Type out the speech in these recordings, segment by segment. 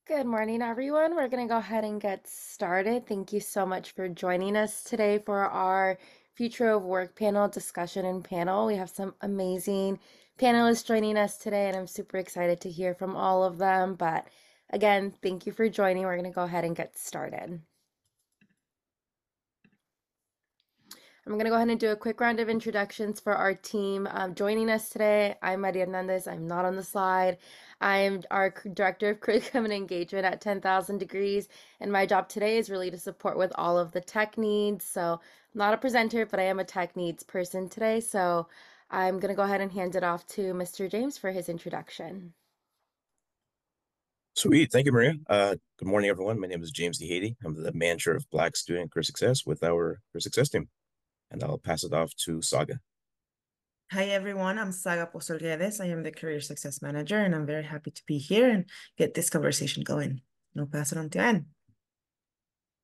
Good morning, everyone. We're going to go ahead and get started. Thank you so much for joining us today for our Future of Work panel discussion and panel. We have some amazing panelists joining us today, and I'm super excited to hear from all of them. But again, thank you for joining. We're going to go ahead and get started. I'm going to go ahead and do a quick round of introductions for our team. Joining us today, I'm Maria Hernandez. I'm not on the slide. I am our Director of Curriculum and Engagement at 10,000 Degrees, and my job today is really to support with all of the tech needs. So I'm not a presenter, but I am a tech needs person today. So I'm going to go ahead and hand it off to Mr. James for his introduction. Sweet. Thank you, Maria. Good morning, everyone. My name is James DeHady. I'm the manager of Black Student Career Success with our Career Success team. And I'll pass it off to Saga. Hi, everyone. I'm Saga Posolguedes. I am the Career Success Manager, and I'm very happy to be here and get this conversation going. I'll pass it on to Anne.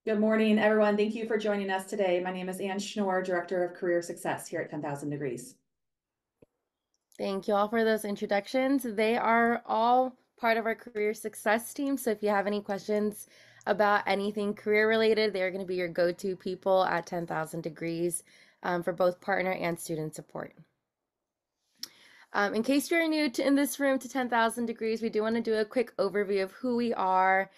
Good morning, everyone. Thank you for joining us today. My name is Anne Schnorr, Director of Career Success here at 10,000 Degrees. Thank you all for those introductions. They are all part of our career success team. So if you have any questions about anything career related, they're going to be your go-to people at 10,000 Degrees for both partner and student support. In case you're new in this room to 10,000 Degrees, we do want to do a quick overview of who we are.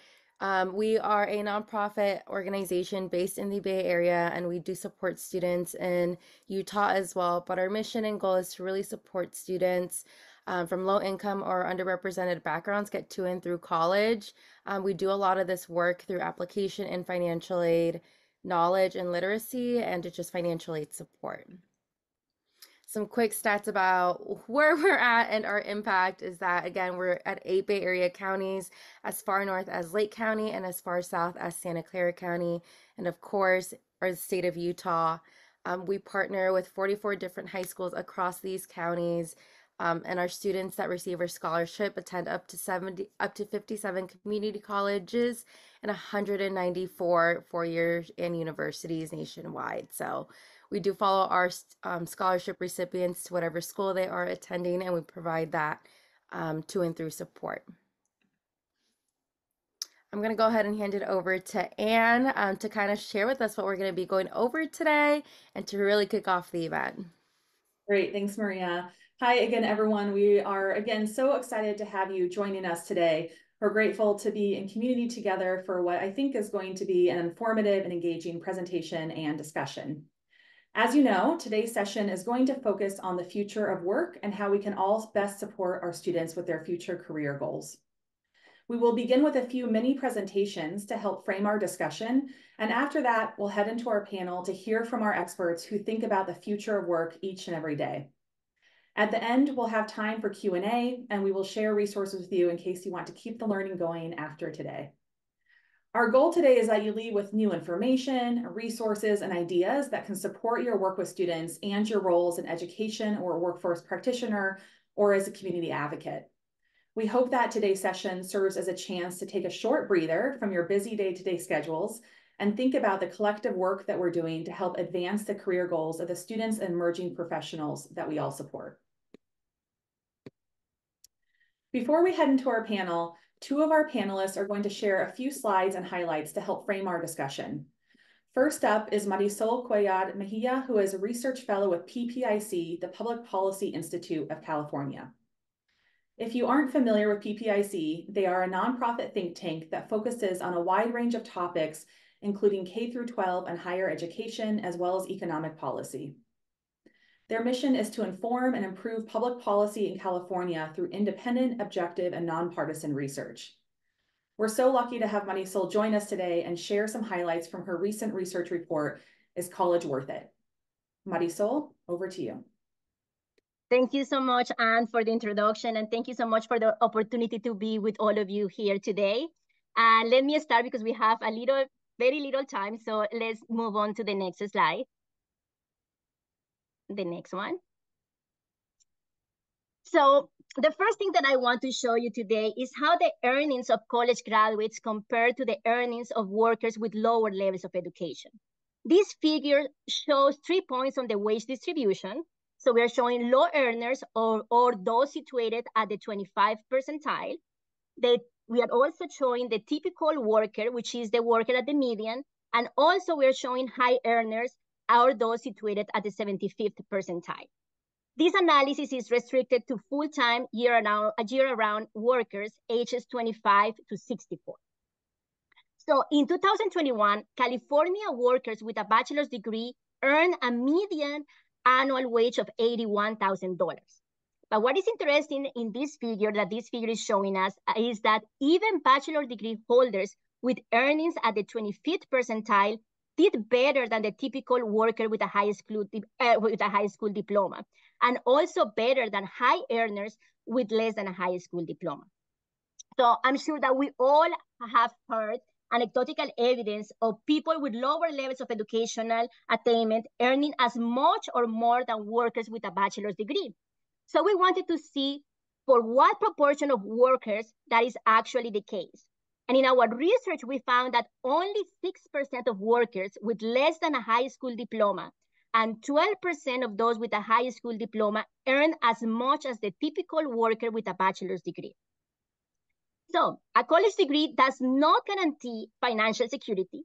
We are a nonprofit organization based in the Bay Area, and we do support students in Utah as well. But our mission and goal is to really support students from low income or underrepresented backgrounds get to and through college. We do a lot of this work through application and financial aid, knowledge and literacy, and just financial aid support. Some quick stats about where we're at and our impact is that, again, we're at 8 Bay Area counties, as far north as Lake County and as far south as Santa Clara County. And of course, our state of Utah. We partner with 44 different high schools across these counties. And our students that receive our scholarship attend up to 57 community colleges and 194 four-year and universities nationwide. So we do follow our scholarship recipients to whatever school they are attending, and we provide that to and through support. I'm going to go ahead and hand it over to Anne to kind of share with us what we're going to be going over today and to really kick off the event. Great. Thanks, Maria. Hi again, everyone. We are, again, so excited to have you joining us today. We're grateful to be in community together for what I think is going to be an informative and engaging presentation and discussion. As you know, today's session is going to focus on the future of work and how we can all best support our students with their future career goals. We will begin with a few mini presentations to help frame our discussion, and after that, we'll head into our panel to hear from our experts who think about the future of work each and every day. At the end, we'll have time for Q&A, and we will share resources with you in case you want to keep the learning going after today. Our goal today is that you leave with new information, resources, and ideas that can support your work with students and your roles in education or workforce practitioner or as a community advocate. We hope that today's session serves as a chance to take a short breather from your busy day-to-day schedules and think about the collective work that we're doing to help advance the career goals of the students and emerging professionals that we all support. Before we head into our panel, two of our panelists are going to share a few slides and highlights to help frame our discussion. First up is Marisol Cuellar Mejia, who is a research fellow with PPIC, the Public Policy Institute of California. If you aren't familiar with PPIC, they are a nonprofit think tank that focuses on a wide range of topics, including K-12 and higher education, as well as economic policy. Their mission is to inform and improve public policy in California through independent, objective, and nonpartisan research. We're so lucky to have Marisol join us today and share some highlights from her recent research report, Is College Worth It? Marisol, over to you. Thank you so much, Anne, for the introduction, and thank you so much for the opportunity to be with all of you here today. And let me start because we have very little time, so let's move on to the next slide. The next one. So the first thing that I want to show you today is how the earnings of college graduates compare to the earnings of workers with lower levels of education. This figure shows 3 points on the wage distribution. So we are showing low earners or those situated at the 25th percentile. The we are also showing the typical worker, which is the worker at the median, and also we're showing high earners, or those situated at the 75th percentile. This analysis is restricted to full-time year-round workers ages 25 to 64. So in 2021, California workers with a bachelor's degree earn a median annual wage of $81,000. But what is interesting in this figure that this figure is showing us is that even bachelor degree holders with earnings at the 25th percentile did better than the typical worker with a high school diploma, and also better than high earners with less than a high school diploma. So I'm sure that we all have heard anecdotal evidence of people with lower levels of educational attainment earning as much or more than workers with a bachelor's degree. So we wanted to see for what proportion of workers that is actually the case. And in our research, we found that only 6% of workers with less than a high school diploma and 12% of those with a high school diploma earn as much as the typical worker with a bachelor's degree. So a college degree does not guarantee financial security,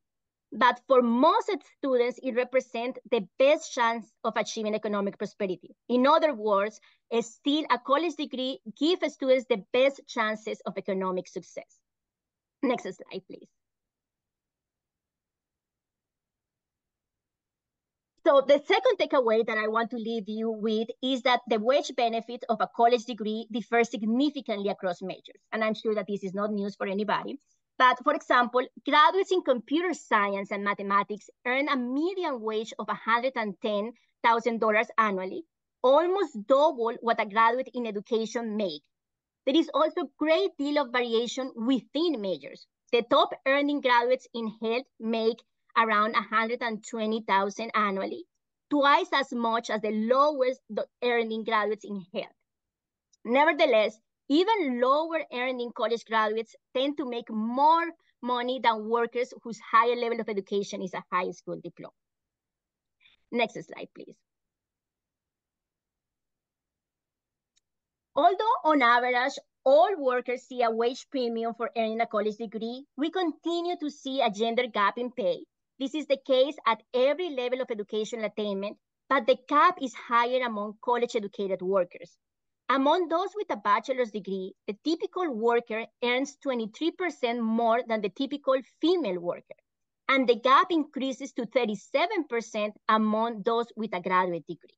but for most students, it represents the best chance of achieving economic prosperity. In other words, still a college degree gives students the best chances of economic success. Next slide, please. So the second takeaway that I want to leave you with is that the wage benefit of a college degree differs significantly across majors. And I'm sure that this is not news for anybody. But for example, graduates in computer science and mathematics earn a median wage of $110,000 annually, almost double what a graduate in education makes. There is also a great deal of variation within majors. The top earning graduates in health make around $120,000 annually, twice as much as the lowest earning graduates in health. Nevertheless, even lower earning college graduates tend to make more money than workers whose higher level of education is a high school diploma. Next slide, please. Although on average, all workers see a wage premium for earning a college degree, we continue to see a gender gap in pay. This is the case at every level of educational attainment, but the gap is higher among college-educated workers. Among those with a bachelor's degree, the typical worker earns 23% more than the typical female worker, and the gap increases to 37% among those with a graduate degree.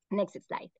Next slide.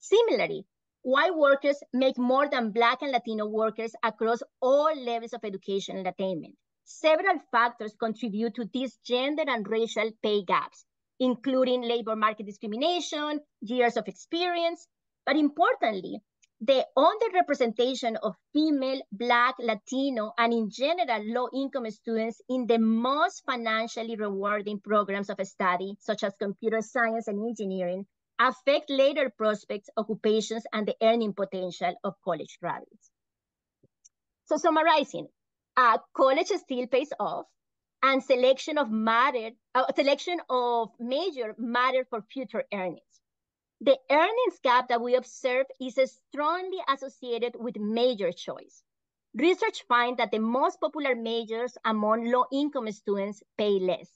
Similarly, white workers make more than Black and Latino workers across all levels of education and attainment. Several factors contribute to these gender and racial pay gaps, including labor market discrimination, years of experience, but importantly, the underrepresentation of female, Black, Latino, and in general low-income students in the most financially rewarding programs of study, such as computer science and engineering, affect later prospects, occupations, and the earning potential of college graduates. So summarizing, college still pays off, and selection of major matter for future earnings. The earnings gap that we observe is strongly associated with major choice. Research finds that the most popular majors among low-income students pay less.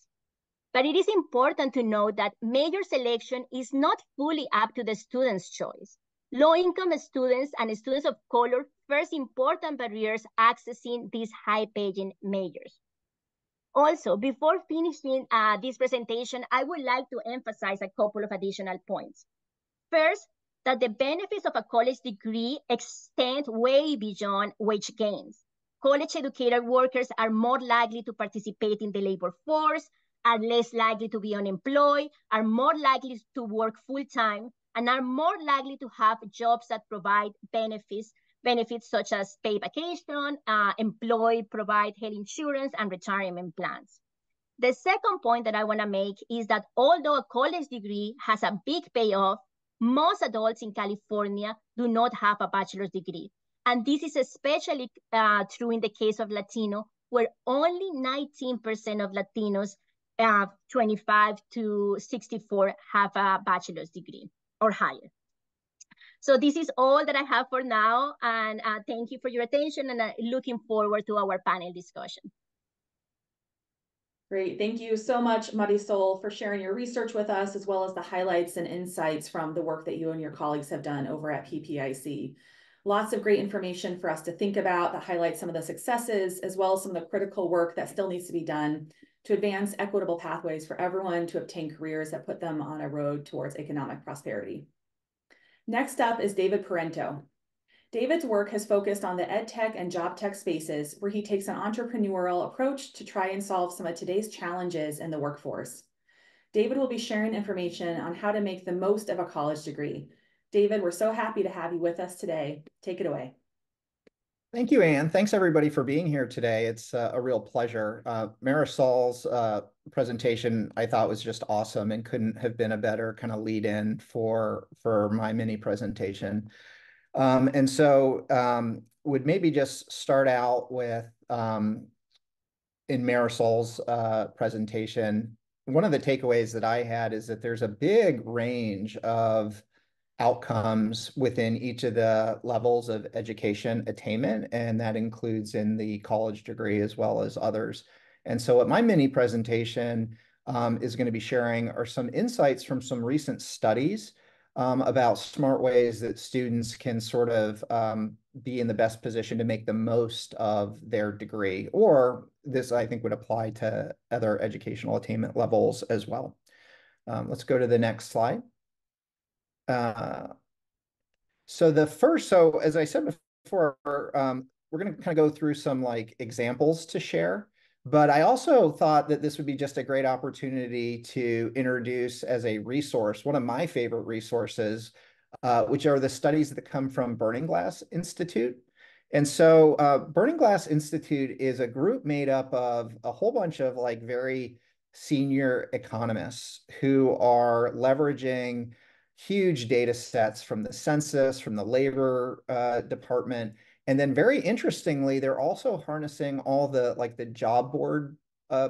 But it is important to note that major selection is not fully up to the student's choice. Low-income students and students of color face important barriers accessing these high-paying majors. Also, before finishing this presentation, I would like to emphasize a couple of additional points. First, that the benefits of a college degree extend way beyond wage gains. College-educated workers are more likely to participate in the labor force, are less likely to be unemployed, are more likely to work full-time, and are more likely to have jobs that provide benefits such as paid vacation, provide health insurance, and retirement plans. The second point that I want to make is that although a college degree has a big payoff, most adults in California do not have a bachelor's degree. And this is especially true in the case of Latino, where only 19% of Latinos 25 to 64 have a bachelor's degree or higher. So this is all that I have for now, and thank you for your attention, and looking forward to our panel discussion. Great. Thank you so much, Marisol, for sharing your research with us, as well as the highlights and insights from the work that you and your colleagues have done over at PPIC. Lots of great information for us to think about that highlights some of the successes, as well as some of the critical work that still needs to be done to advance equitable pathways for everyone to obtain careers that put them on a road towards economic prosperity. Next up is David Parento. David's work has focused on the ed tech and job tech spaces, where he takes an entrepreneurial approach to try and solve some of today's challenges in the workforce. David will be sharing information on how to make the most of a college degree. David, we're so happy to have you with us today. Take it away. Thank you, Anne. Thanks everybody for being here today. It's a real pleasure. Marisol's presentation I thought was just awesome and couldn't have been a better kind of lead in for my mini presentation. And so would maybe just start out with in Marisol's presentation, one of the takeaways that I had is that there's a big range of outcomes within each of the levels of education attainment, and that includes in the college degree as well as others. And so what my mini presentation is going to be sharing are some insights from some recent studies about smart ways that students can sort of be in the best position to make the most of their degree, or this I think would apply to other educational attainment levels as well. Let's go to the next slide. So as I said before, we're going to kind of go through some like examples to share, but I also thought that this would be just a great opportunity to introduce as a resource, one of my favorite resources, which are the studies that come from Burning Glass Institute. And so Burning Glass Institute is a group made up of a whole bunch of like very senior economists who are leveraging huge data sets from the census, from the labor department. And then very interestingly, they're also harnessing all the like the job board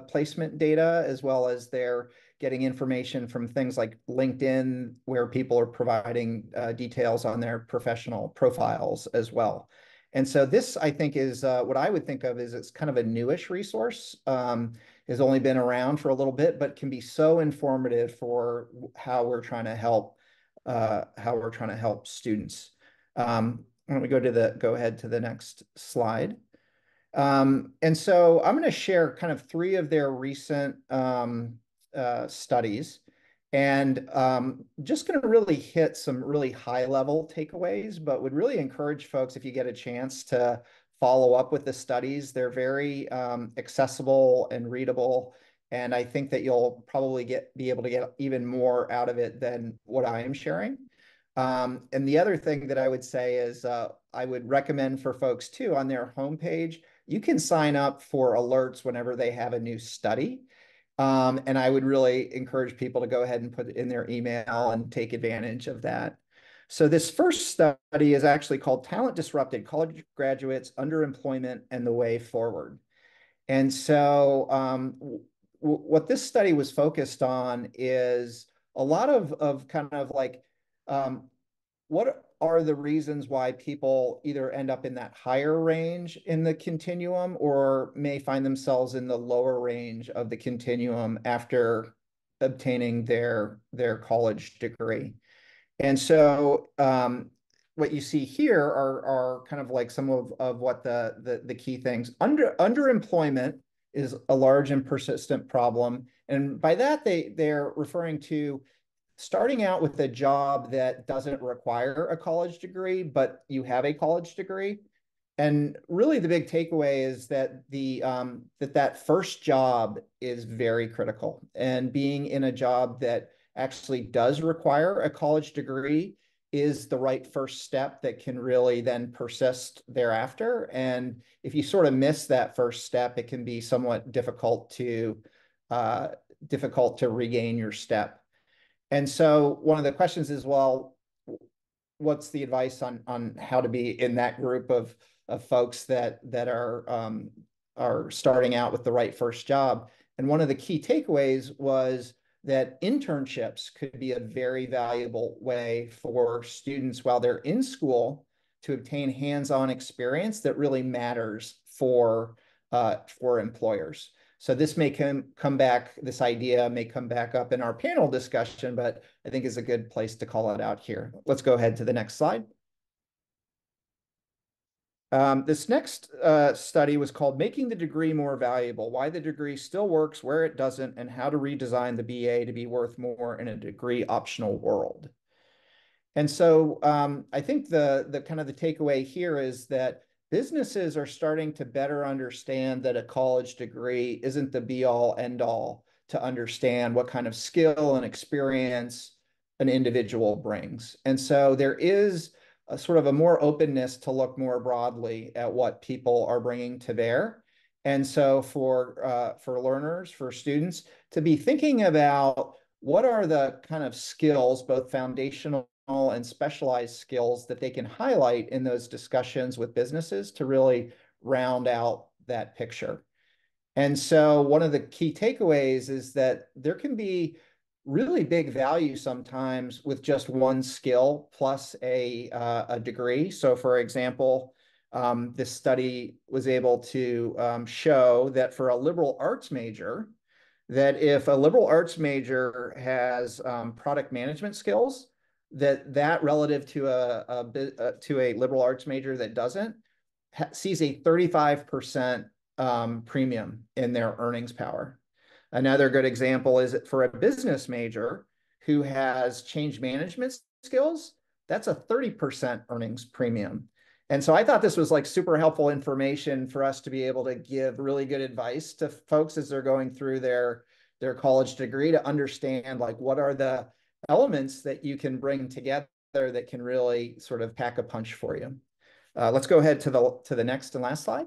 placement data, as well as they're getting information from things like LinkedIn, where people are providing details on their professional profiles as well. And so this, I think, is what I would think of as it's kind of a newish resource. Has only been around for a little bit, but can be so informative for how we're trying to help students. Why don't we go ahead to the next slide. And so I'm going to share kind of 3 of their recent studies, and just going to really hit some really high level takeaways, but would really encourage folks, if you get a chance, to follow up with the studies. They're very accessible and readable, and I think that you'll probably be able to get even more out of it than what I am sharing. And the other thing that I would say is I would recommend for folks too, on their homepage, you can sign up for alerts whenever they have a new study. And I would really encourage people to go ahead and put it in their email and take advantage of that. So this first study is actually called Talent Disrupted: College Graduates, Underemployment, and the Way Forward. And so what this study was focused on is a lot of kind of like, what are the reasons why people either end up in that higher range in the continuum or may find themselves in the lower range of the continuum after obtaining their college degree. And so what you see here are kind of like some of what the key things. Underemployment is a large and persistent problem. And by that, they're referring to starting out with a job that doesn't require a college degree, but you have a college degree. And really the big takeaway is that that first job is very critical. And being in a job that actually does require a college degree is the right first step that can really then persist thereafter. And if you sort of miss that first step, it can be somewhat difficult to regain your step. And so one of the questions is, well, what's the advice on how to be in that group of folks that are starting out with the right first job? And one of the key takeaways was that internships could be a very valuable way for students while they're in school to obtain hands-on experience that really matters for employers. So this may come back, this idea may come back up in our panel discussion, but I think is a good place to call it out here. Let's go ahead to the next slide. This next study was called Making the Degree More Valuable, Why the Degree Still Works, Where It Doesn't, and How to Redesign the BA to be Worth More in a Degree Optional World. And so I think the kind of the takeaway here is that businesses are starting to better understand that a college degree isn't the be all end all to understand what kind of skill and experience an individual brings. And so there is a sort of a more openness to look more broadly at what people are bringing to bear. And so for learners, for students, to be thinking about what are the kind of skills, both foundational and specialized skills that they can highlight in those discussions with businesses to really round out that picture. And so one of the key takeaways is that there can be really big value sometimes with just one skill plus a degree. So for example, this study was able to show that for a liberal arts major, that if a liberal arts major has product management skills, that relative to a liberal arts major that doesn't sees a 35% premium in their earnings power. Another good example is for a business major who has change management skills, that's a 30% earnings premium. And so I thought this was like super helpful information for us to be able to give really good advice to folks as they're going through their college degree to understand like what are the elements that you can bring together that can really sort of pack a punch for you. Let's go ahead to the next and last slide.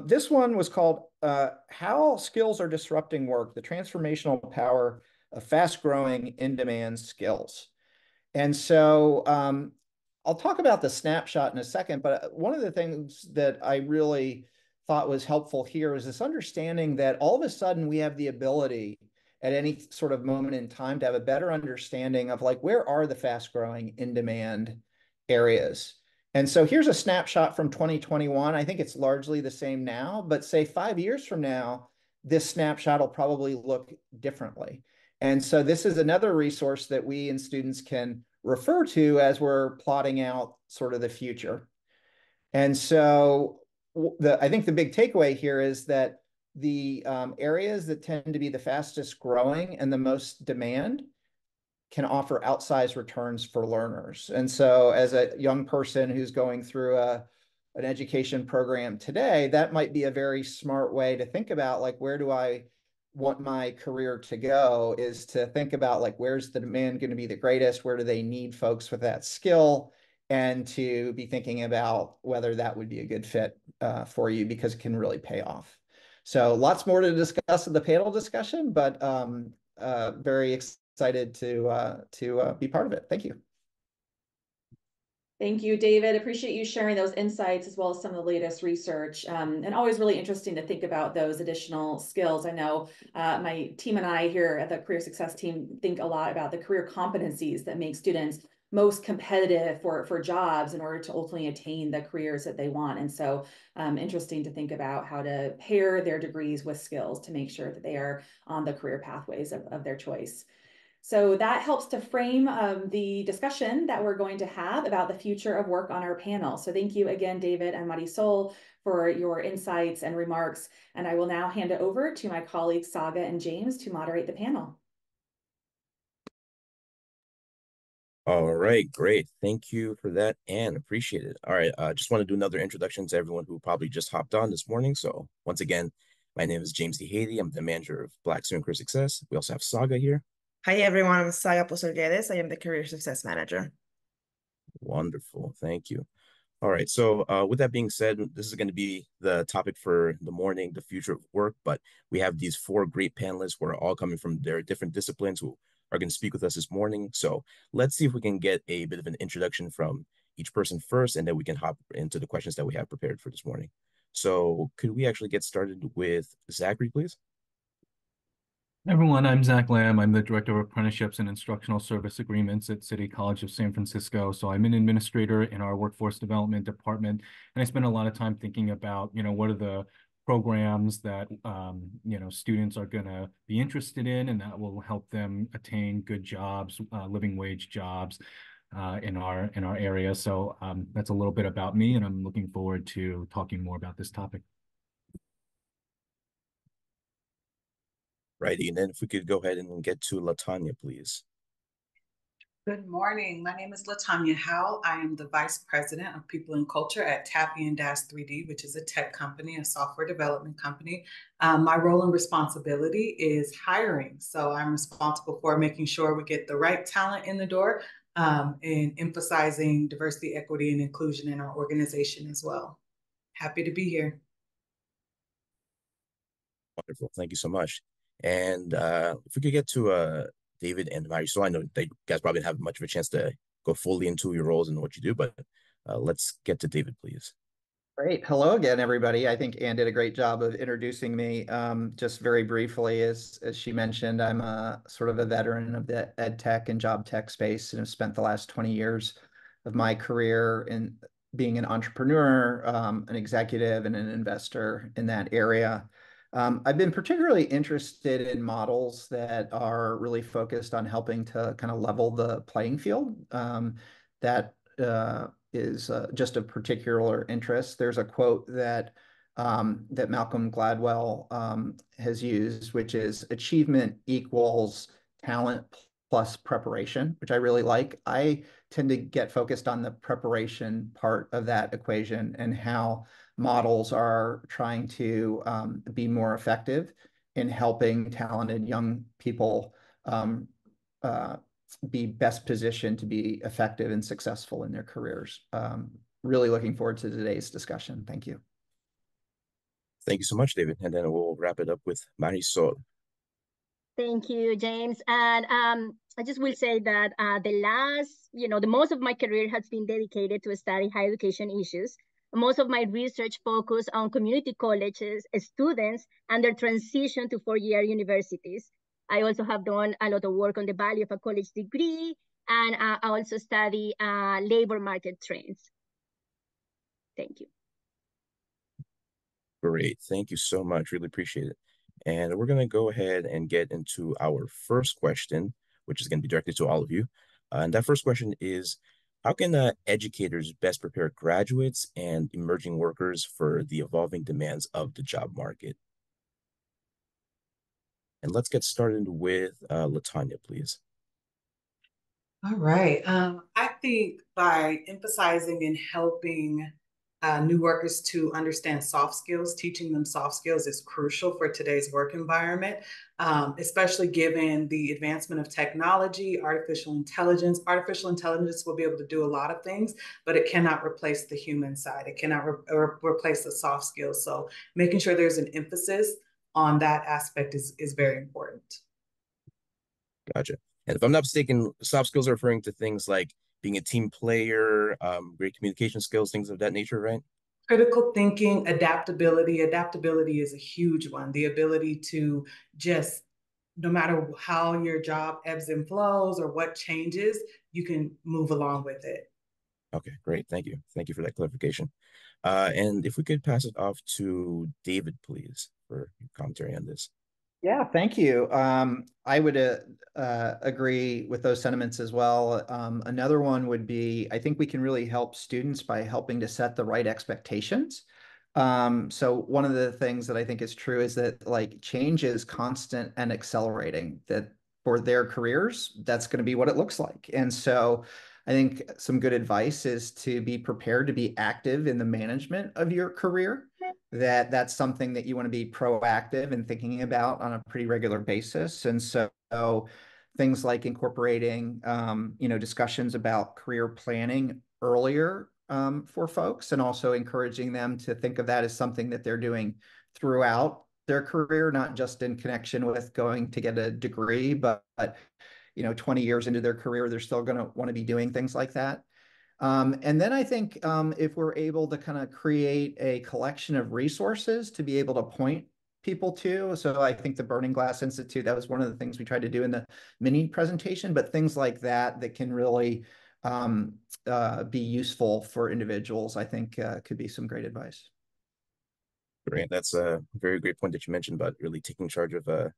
This one was called How Skills Are Disrupting Work, the Transformational Power of Fast-Growing In-Demand Skills. And so I'll talk about the snapshot in a second, but one of the things that I really thought was helpful here is this understanding that all of a sudden we have the ability at any sort of moment in time to have a better understanding of like, where are the fast-growing in-demand areas? And so here's a snapshot from 2021. I think it's largely the same now, but say 5 years from now, this snapshot will probably look differently. And so this is another resource that we and students can refer to as we're plotting out sort of the future. And so I think the big takeaway here is that the areas that tend to be the fastest growing and the most demand can offer outsized returns for learners. And so as a young person who's going through an education program today, that might be a very smart way to think about like, where do I want my career to go, is to think about like, where's the demand going to be the greatest? Where do they need folks with that skill? And to be thinking about whether that would be a good fit for you, because it can really pay off. So lots more to discuss in the panel discussion, but very excited to be part of it. Thank you. Thank you, David. Appreciate you sharing those insights as well as some of the latest research. And always really interesting to think about those additional skills. I know my team and I here at the Career Success team think a lot about the career competencies that make students most competitive for jobs in order to ultimately attain the careers that they want. And so interesting to think about how to pair their degrees with skills to make sure that they are on the career pathways of their choice. So that helps to frame the discussion that we're going to have about the future of work on our panel. So thank you again, David and Marisol, for your insights and remarks. And I will now hand it over to my colleagues, Saga and James, to moderate the panel. All right, great. Thank you for that, and appreciate it. All right, just want to do another introduction to everyone who probably just hopped on this morning. So once again, my name is James D. Haiti. I'm the manager of Black Student Career Success. We also have Saga here. Hi, everyone. I'm Saga Posorguedes. I am the Career Success Manager. Wonderful. Thank you. All right. So with that being said, this is going to be the topic for the morning, the future of work. But we have these four great panelists who are all coming from their different disciplines who are going to speak with us this morning. So let's see if we can get a bit of an introduction from each person first, and then we can hop into the questions that we have prepared for this morning. So could we actually get started with Zachary, please? Everyone, I'm Zach Lamb. I'm the Director of Apprenticeships and Instructional Service Agreements at City College of San Francisco. So I'm an administrator in our workforce development department, and I spend a lot of time thinking about, what are the programs that, students are going to be interested in, and that will help them attain good jobs, living wage jobs in our area. So that's a little bit about me, and I'm looking forward to talking more about this topic. Righty, and then if we could go ahead and get to Latanya, please. Good morning. My name is Latanya Howell. I am the Vice President of People and Culture at Tappian 3D, which is a tech company, a software development company. My role and responsibility is hiring. So I'm responsible for making sure we get the right talent in the door and emphasizing diversity, equity, and inclusion in our organization as well. Happy to be here. Wonderful. Thank you so much. And if we could get to David and Mary. So I know that you guys probably didn't have much of a chance to go fully into your roles and what you do, but let's get to David, please. Great. Hello again, everybody. I think Ann did a great job of introducing me. Just very briefly, as she mentioned, I'm a sort of a veteran of the ed tech and job tech space, and have spent the last 20 years of my career in being an entrepreneur, an executive, and an investor in that area. I've been particularly interested in models that are really focused on helping to kind of level the playing field. That is just of particular interest. There's a quote that Malcolm Gladwell has used, which is achievement equals talent plus preparation, which I really like. I tend to get focused on the preparation part of that equation and how models are trying to be more effective in helping talented young people be best positioned to be effective and successful in their careers. Really looking forward to today's discussion. Thank you. Thank you so much, David. And then we'll wrap it up with Marisol. Thank you, James. And I just will say that the most of my career has been dedicated to study higher education issues. Most of my research focused on community colleges, students, and their transition to four-year universities. I also have done a lot of work on the value of a college degree, and I also study labor market trends. Thank you. Great. Thank you so much. Really appreciate it. And we're going to go ahead and get into our first question, which is going to be directed to all of you. And that first question is, how can educators best prepare graduates and emerging workers for the evolving demands of the job market? And let's get started with Latanya, please. All right. I think by emphasizing and helping new workers to understand soft skills, teaching them soft skills is crucial for today's work environment, especially given the advancement of technology, artificial intelligence. Artificial intelligence will be able to do a lot of things, but it cannot replace the human side. It cannot replace the soft skills. So making sure there's an emphasis on that aspect is very important. Gotcha. And if I'm not mistaken, soft skills are referring to things like being a team player, great communication skills, things of that nature, right? Critical thinking, adaptability. Adaptability is a huge one. The ability to just, no matter how your job ebbs and flows or what changes, you can move along with it. Okay, great. Thank you. Thank you for that clarification. And if we could pass it off to David, please, for your commentary on this. Yeah, thank you. I would agree with those sentiments as well. Another one would be, I think we can really help students by helping to set the right expectations. So one of the things that I think is true is that like change is constant and accelerating, that for their careers, that's going to be what it looks like. And so I think some good advice is to be prepared to be active in the management of your career. That's something that you want to be proactive and thinking about on a pretty regular basis. And so things like incorporating, discussions about career planning earlier for folks, and also encouraging them to think of that as something that they're doing throughout their career, not just in connection with going to get a degree, but 20 years into their career, they're still going to want to be doing things like that. And then I think if we're able to kind of create a collection of resources to be able to point people too. So I think the Burning Glass Institute, that was one of the things we tried to do in the mini presentation, but things like that that can really be useful for individuals, I think could be some great advice. Great. That's a very great point that you mentioned about really taking charge of your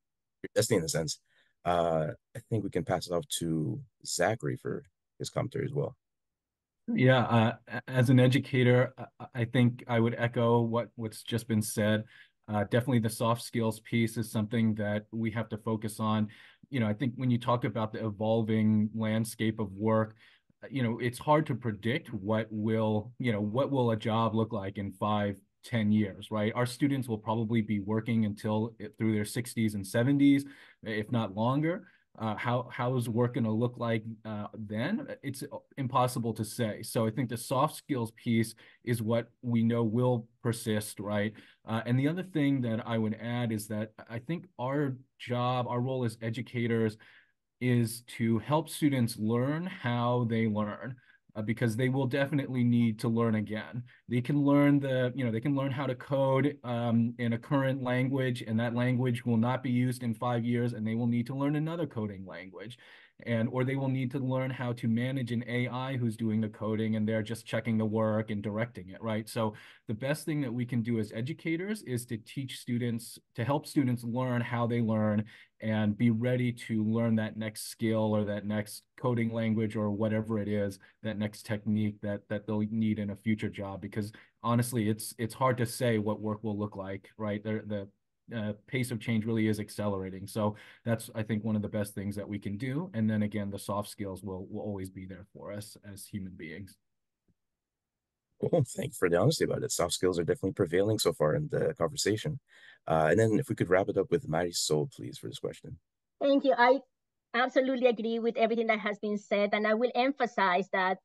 destiny in a sense. I think we can pass it off to Zachary for his commentary as well. Yeah, as an educator, I think I would echo what's just been said. Definitely the soft skills piece is something that we have to focus on. I think when you talk about the evolving landscape of work, it's hard to predict what will a job look like in 5, 10 years, right? Our students will probably be working until through their 60s and 70s, if not longer. How is work going to look like then? It's impossible to say. So I think the soft skills piece is what we know will persist, right? And the other thing that I would add is that I think our role as educators is to help students learn how they learn. Because they will definitely need to learn again. They can learn how to code in a current language, and that language will not be used in 5 years, and they will need to learn another coding language. Or they will need to learn how to manage an AI who's doing the coding and they're just checking the work and directing it, right? So the best thing that we can do as educators is to help students learn how they learn and be ready to learn that next skill or that next coding language or whatever it is, that next technique that they'll need in a future job. Because honestly, it's hard to say what work will look like, right? The pace of change really is accelerating. So that's, I think, one of the best things that we can do. And then again, the soft skills will always be there for us as human beings. Cool. Thank you for the honesty about it. Soft skills are definitely prevailing so far in the conversation. And then if we could wrap it up with Marisol, please, for this question. Thank you. I absolutely agree with everything that has been said. And I will emphasize that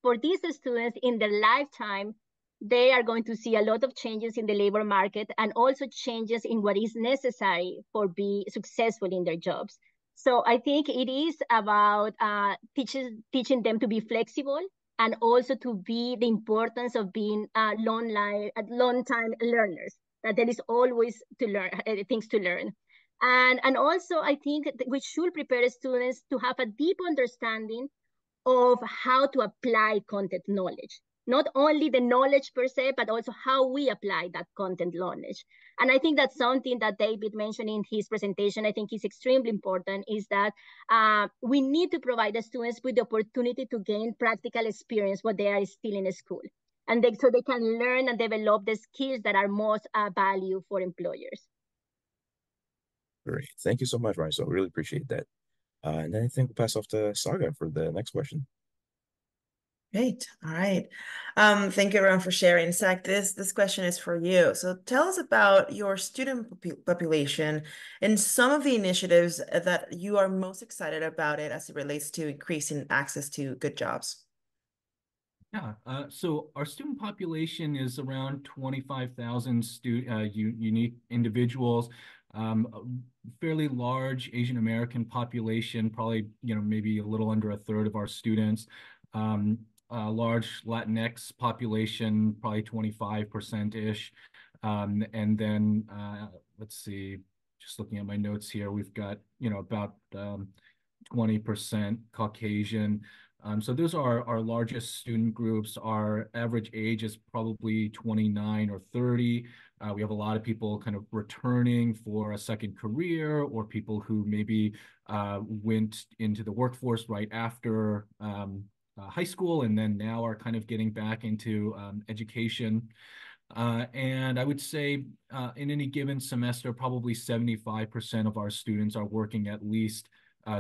for these students in their lifetime, they are going to see a lot of changes in the labor market and also changes in what is necessary for be successful in their jobs. So I think it is about teaching them to be flexible and also to be the importance of being long time learners, that there is always to learn things to learn. And also I think we should prepare students to have a deep understanding of how to apply content knowledge. Not only the knowledge per se, but also how we apply that content knowledge. And I think that's something that David mentioned in his presentation, I think is extremely important, is that we need to provide the students with the opportunity to gain practical experience while they are still in school. And so they can learn and develop the skills that are most value for employers. Great. Thank you so much, Marisol. Really appreciate that. And then I think we'll pass off to Saga for the next question. Great. All right. Thank you everyone for sharing. Zach, this question is for you. So tell us about your student population and some of the initiatives that you are most excited about it as it relates to increasing access to good jobs. Yeah, so our student population is around 25,000 unique individuals, fairly large Asian American population, probably maybe a little under a third of our students. Large Latinx population, probably 25%-ish. And then let's see, just looking at my notes here, we've got about 20% Caucasian. So those are our largest student groups. Our average age is probably 29 or 30. We have a lot of people kind of returning for a second career, or people who maybe went into the workforce right after high school and then now are kind of getting back into education. And I would say in any given semester, probably 75% of our students are working at least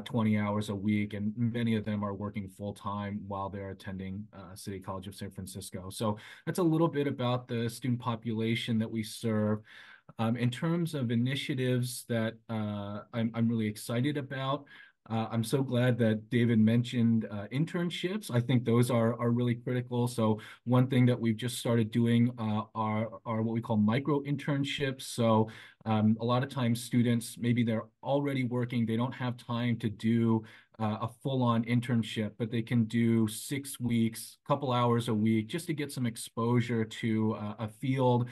20 hours a week, and many of them are working full-time while they're attending City College of San Francisco. So that's a little bit about the student population that we serve. In terms of initiatives that I'm really excited about, I'm so glad that David mentioned internships. I think those are really critical. So one thing that we've just started doing are what we call micro internships. So a lot of times students, maybe they're already working, they don't have time to do a full-on internship, but they can do 6 weeks, a couple hours a week, just to get some exposure to a field,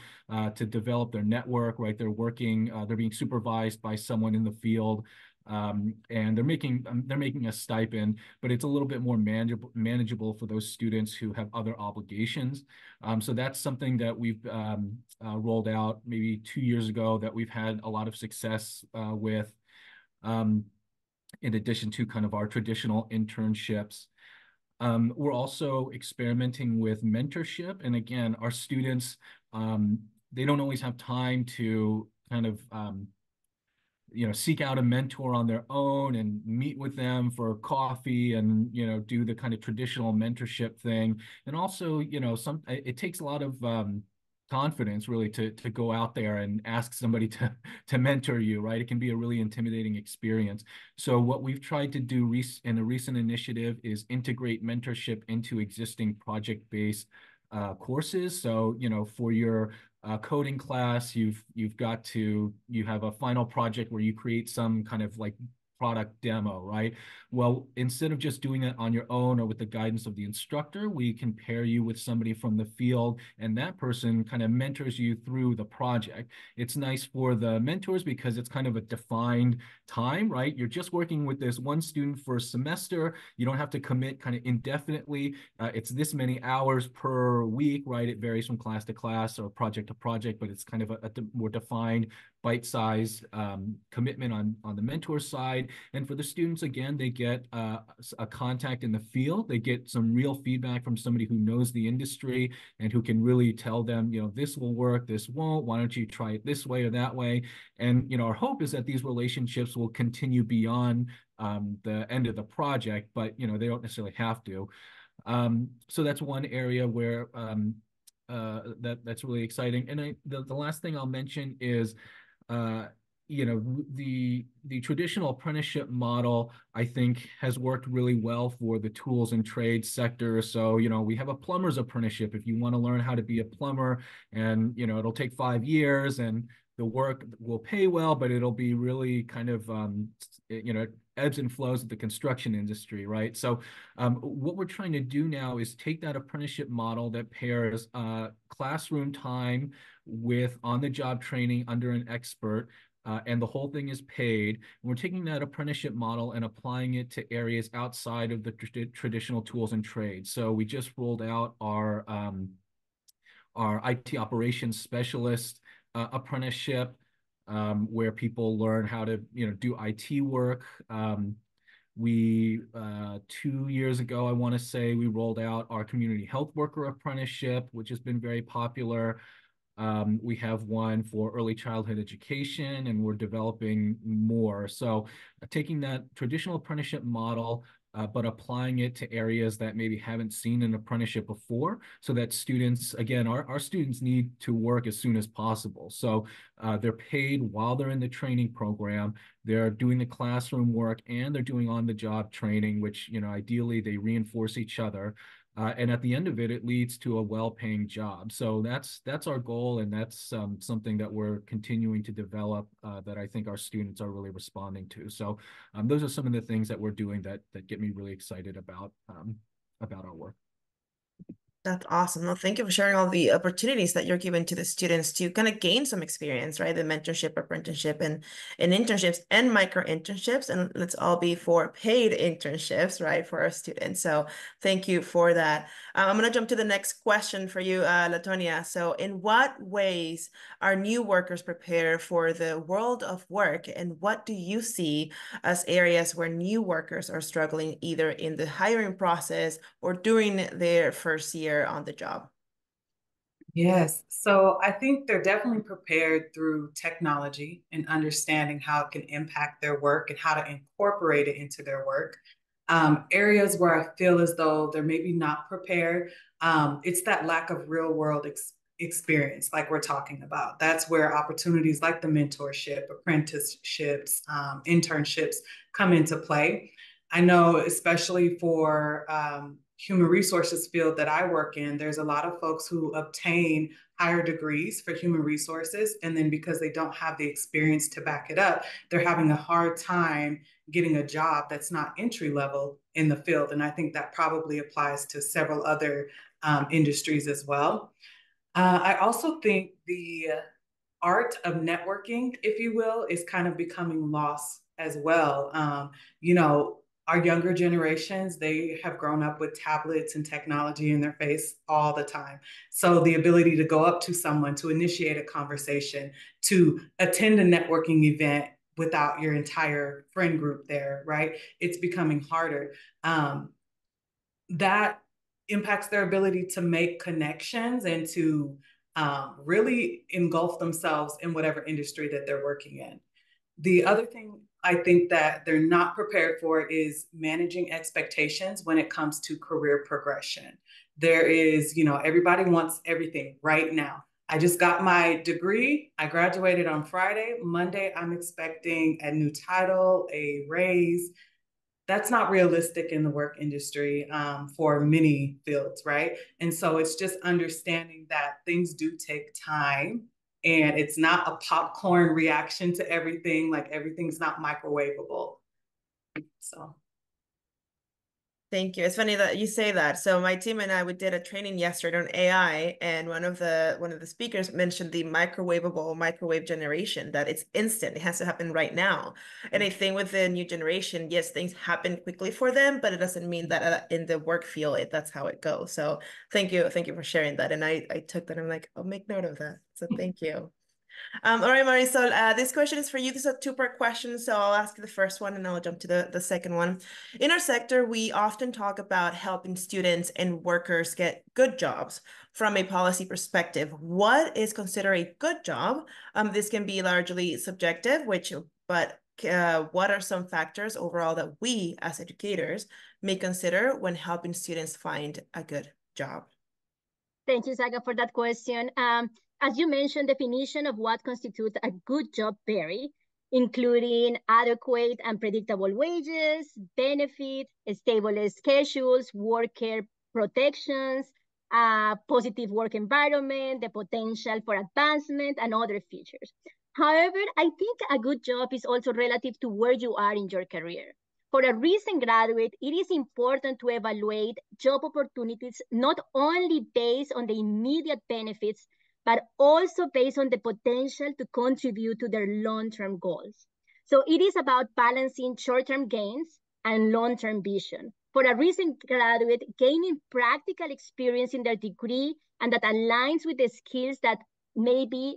to develop their network, right? They're being supervised by someone in the field. And they're making a stipend, but it's a little bit more manageable for those students who have other obligations. So that's something that we've rolled out maybe 2 years ago that we've had a lot of success with, in addition to kind of our traditional internships. We're also experimenting with mentorship. And again, our students, they don't always have time to kind of seek out a mentor on their own and meet with them for coffee and, do the kind of traditional mentorship thing. And also, it takes a lot of confidence really to go out there and ask somebody to mentor you, right? It can be a really intimidating experience. So what we've tried to do in a recent initiative is integrate mentorship into existing project-based courses. So, for your coding class, you have a final project where you create some kind of like product demo, right? Well, instead of just doing it on your own or with the guidance of the instructor, we can pair you with somebody from the field, and that person kind of mentors you through the project. It's nice for the mentors because it's kind of a defined time, right? You're just working with this one student for a semester. You don't have to commit kind of indefinitely. It's this many hours per week, right? It varies from class to class or project to project, but it's kind of a more defined bite-sized commitment on the mentor side. And for the students, again, they get a contact in the field. They get some real feedback from somebody who knows the industry and who can really tell them, this will work, this won't. Why don't you try it this way or that way? And, our hope is that these relationships will continue beyond the end of the project, but, they don't necessarily have to. So that's one area where that's really exciting. And the last thing I'll mention is the traditional apprenticeship model, I think, has worked really well for the tools and trade sector. So, we have a plumber's apprenticeship if you want to learn how to be a plumber, and, it'll take 5 years and the work will pay well, but it'll be really kind of, ebbs and flows of the construction industry, right? So what we're trying to do now is take that apprenticeship model that pairs classroom time with on-the-job training under an expert, and the whole thing is paid. And we're taking that apprenticeship model and applying it to areas outside of the traditional tools and trades. So we just rolled out our IT operations specialist apprenticeship, where people learn how to do IT work. We 2 years ago, I want to say, we rolled out our community health worker apprenticeship, which has been very popular. We have one for early childhood education, and we're developing more. So taking that traditional apprenticeship model, but applying it to areas that maybe haven't seen an apprenticeship before, so that students, again, our students need to work as soon as possible. So they're paid while they're in the training program. They're doing the classroom work and they're doing on-the-job training, which, ideally they reinforce each other. And at the end of it, it leads to a well-paying job. So that's our goal, and that's something that we're continuing to develop, that I think our students are really responding to. So those are some of the things that we're doing that get me really excited about our work. That's awesome. Well, thank you for sharing all the opportunities that you're giving to the students to kind of gain some experience, right? The mentorship, apprenticeship, and internships and micro internships. And let's all be for paid internships, right, for our students. So thank you for that. I'm going to jump to the next question for you, Latonia. So in what ways are new workers prepared for the world of work? And what do you see as areas where new workers are struggling either in the hiring process or during their first year on the job? Yes, so I think they're definitely prepared through technology and understanding how it can impact their work and how to incorporate it into their work. Areas where I feel as though they're maybe not prepared, it's that lack of real world experience, like we're talking about. That's where opportunities like the mentorship, apprenticeships, internships come into play. I know, especially for human resources field that I work in, there's a lot of folks who obtain higher degrees for human resources. And then because they don't have the experience to back it up, they're having a hard time getting a job that's not entry level in the field. And I think that probably applies to several other industries as well. I also think the art of networking, if you will, is kind of becoming lost as well. You know, our younger generations, they have grown up with tablets and technology in their face all the time. So the ability to go up to someone, to initiate a conversation, to attend a networking event without your entire friend group there, right? It's becoming harder. That impacts their ability to make connections and to really engulf themselves in whatever industry that they're working in. The other thing I think that they're not prepared for is managing expectations when it comes to career progression. There is, you know, everybody wants everything right now. I just got my degree. I graduated on Friday. Monday, I'm expecting a new title, a raise. That's not realistic in the work industry for many fields, right? And so it's just understanding that things do take time and it's not a popcorn reaction to everything, like everything's not microwavable. So. Thank you. It's funny that you say that. So my team and I, we did a training yesterday on AI, and one of the speakers mentioned the microwave generation, that it's instant. It has to happen right now. And I think with the new generation, yes, things happen quickly for them, but it doesn't mean that in the work field, that's how it goes. So thank you for sharing that. And I took that. I'm like, I'll make note of that. So thank you. All right, Marisol, this question is for you. This is a two-part question, so I'll ask you the first one and I'll jump to the second one. In our sector, we often talk about helping students and workers get good jobs from a policy perspective. What is considered a good job? This can be largely subjective, but what are some factors overall that we as educators may consider when helping students find a good job? Thank you, Saga, for that question. As you mentioned, definition of what constitutes a good job vary, including adequate and predictable wages, benefits, stable schedules, worker protections, positive work environment, the potential for advancement, and other features. However, I think a good job is also relative to where you are in your career. For a recent graduate, it is important to evaluate job opportunities not only based on the immediate benefits, but also based on the potential to contribute to their long-term goals. So it is about balancing short-term gains and long-term vision. For a recent graduate, gaining practical experience in their degree and that aligns with the skills that may be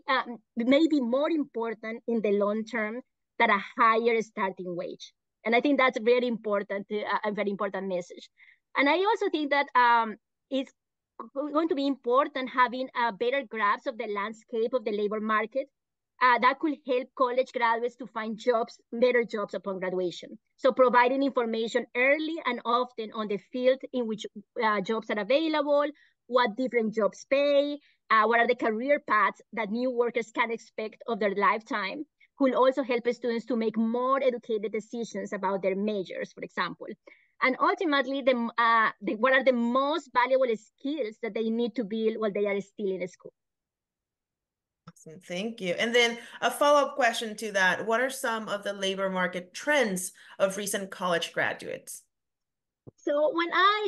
more important in the long term than a higher starting wage. And I think that's a very important message. And I also think that it's going to be important having a better grasp of the landscape of the labor market. That could help college graduates to find better jobs upon graduation. So providing information early and often on the field in which jobs are available, what different jobs pay, what are the career paths that new workers can expect of their lifetime, will also help students to make more educated decisions about their majors, for example. And ultimately, what are the most valuable skills that they need to build while they are still in school? Awesome, thank you. And then a follow-up question to that, what are some of the labor market trends of recent college graduates? So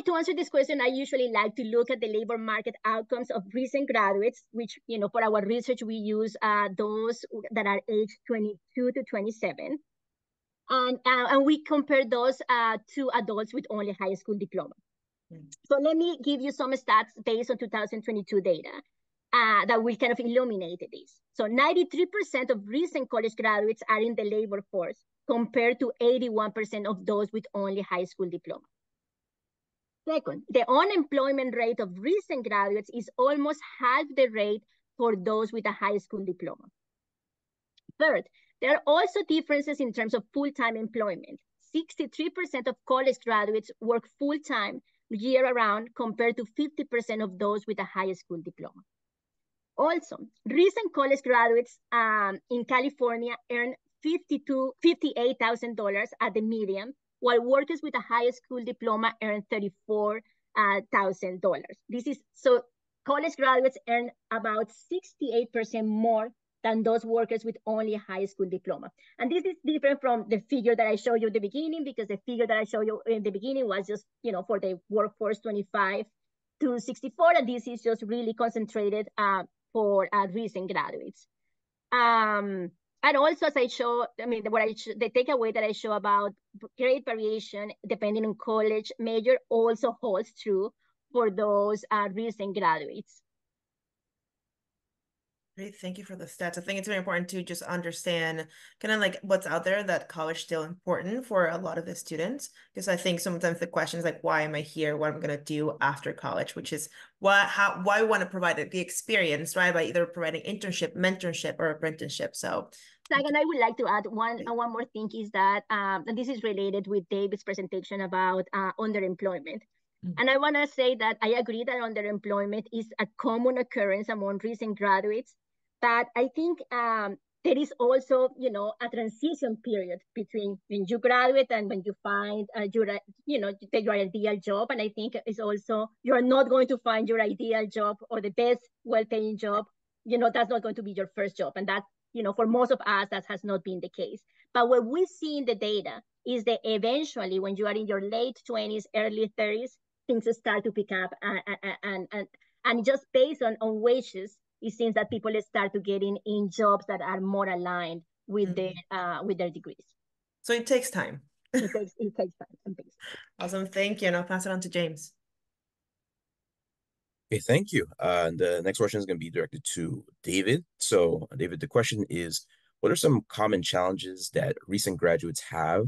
to answer this question, I usually like to look at the labor market outcomes of recent graduates, which, for our research, we use those that are aged 22 to 27. And we compare those to adults with only high school diploma. So let me give you some stats based on 2022 data that will kind of illuminate this. So 93% of recent college graduates are in the labor force compared to 81% of those with only high school diploma. Second, the unemployment rate of recent graduates is almost half the rate for those with a high school diploma. Third, there are also differences in terms of full-time employment. 63% of college graduates work full-time year-round compared to 50% of those with a high school diploma. Also, recent college graduates in California earn $58,000 at the median, while workers with a high school diploma earn $34,000 $1,000. This is so college graduates earn about 68% more than those workers with only a high school diploma. And this is different from the figure that I showed you at the beginning, because the figure that I showed you in the beginning was just, for the workforce 25 to 64, and this is just really concentrated for recent graduates. And also, as I show, the takeaway that I show about great variation depending on college major also holds true for those recent graduates. Great, thank you for the stats. I think it's very important to just understand kind of like what's out there, that college is still important for a lot of the students. Because I think sometimes the question is like, why am I here? What I'm gonna do after college, which is why we want to provide the experience, right? By either providing internship, mentorship, or apprenticeship. So and I would like to add one more thing is that, and this is related with David's presentation about underemployment. And I want to say that I agree that underemployment is a common occurrence among recent graduates, but I think there is also, a transition period between when you graduate and when you find your ideal job. And I think it's also, you're not going to find your ideal job or the best well-paying job. That's not going to be your first job. And that, for most of us, that has not been the case. But what we see in the data is that eventually, when you are in your late 20s, early 30s, things start to pick up, and just based on wages, it seems that people start to get in jobs that are more aligned with their degrees. So it takes time. It takes time. Awesome, thank you, and I'll pass it on to James. Okay, thank you. The next question is going to be directed to David. So, David, the question is, what are some common challenges that recent graduates have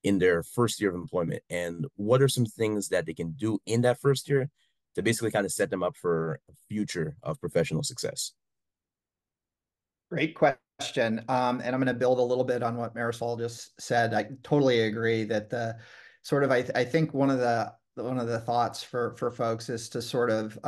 in their first year of employment? And what are some things that they can do in that first year to basically kind of set them up for a future of professional success? Great question. And I'm going to build a little bit on what Marisol just said. I totally agree that the sort of, I think one of the thoughts for folks is to sort of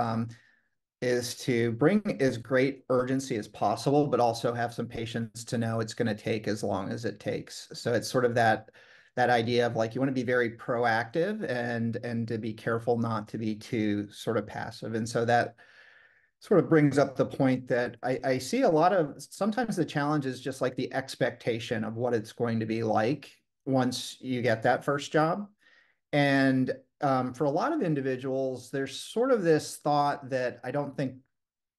is to bring as great urgency as possible, but also have some patience to know it's going to take as long as it takes. So it's sort of that idea of like, you want to be very proactive and to be careful not to be too sort of passive. And so that sort of brings up the point that I see a lot of, sometimes the challenge is just like the expectation of what it's going to be like once you get that first job. And for a lot of individuals, there's sort of this thought that I don't think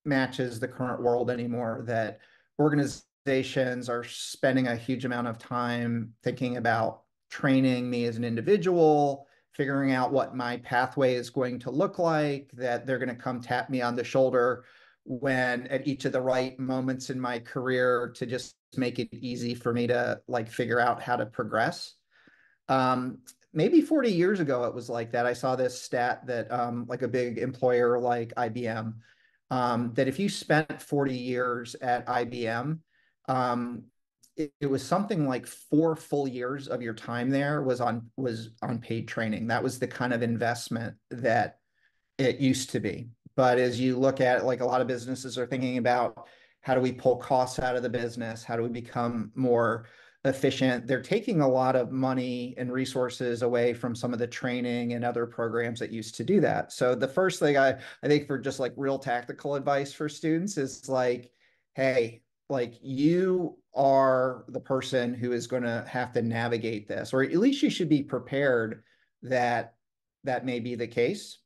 matches the current world anymore, that organizations are spending a huge amount of time thinking about training me as an individual, figuring out what my pathway is going to look like, that they're going to come tap me on the shoulder when at each of the right moments in my career to just make it easy for me to like figure out how to progress. Maybe 40 years ago, it was like that. I saw this stat that like a big employer like IBM, that if you spent 40 years at IBM, it was something like 4 full years of your time there was on paid training. That was the kind of investment that it used to be. But as you look at it, like a lot of businesses are thinking about, how do we pull costs out of the business? How do we become more efficient? They're taking a lot of money and resources away from some of the training and other programs that used to do that. So the first thing I think for just like real tactical advice for students is like, hey, like you are the person who is going to have to navigate this, or at least you should be prepared that that may be the case.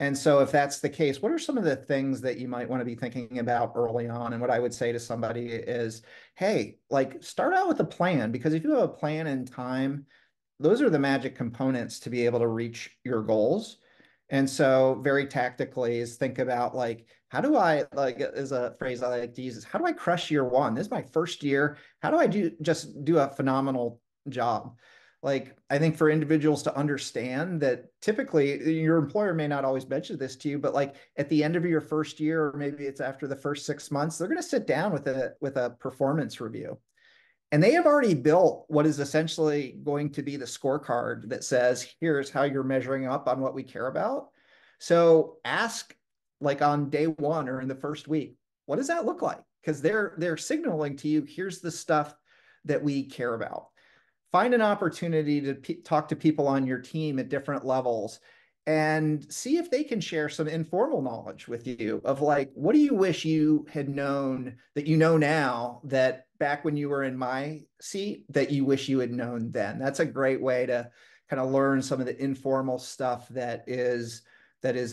And so if that's the case, what are some of the things that you might want to be thinking about early on? And what I would say to somebody is, hey, like start out with a plan, because if you have a plan in time, those are the magic components to be able to reach your goals. And so very tactically is think about like, how do I, like, is a phrase I like to use, is how do I crush year one? This is my first year. How do I just do a phenomenal job? Like, I think for individuals to understand that typically your employer may not always mention this to you, but like at the end of your first year, or maybe it's after the first 6 months, they're going to sit down with a performance review. And they have already built what is essentially going to be the scorecard that says, here's how you're measuring up on what we care about. So ask, like on day one or in the first week, what does that look like? Because they're signaling to you, here's the stuff that we care about. Find an opportunity to talk to people on your team at different levels and see if they can share some informal knowledge with you of like, what do you wish you had known that you know now that back when you were in my seat that you wish you had known then? That's a great way to kind of learn some of the informal stuff that is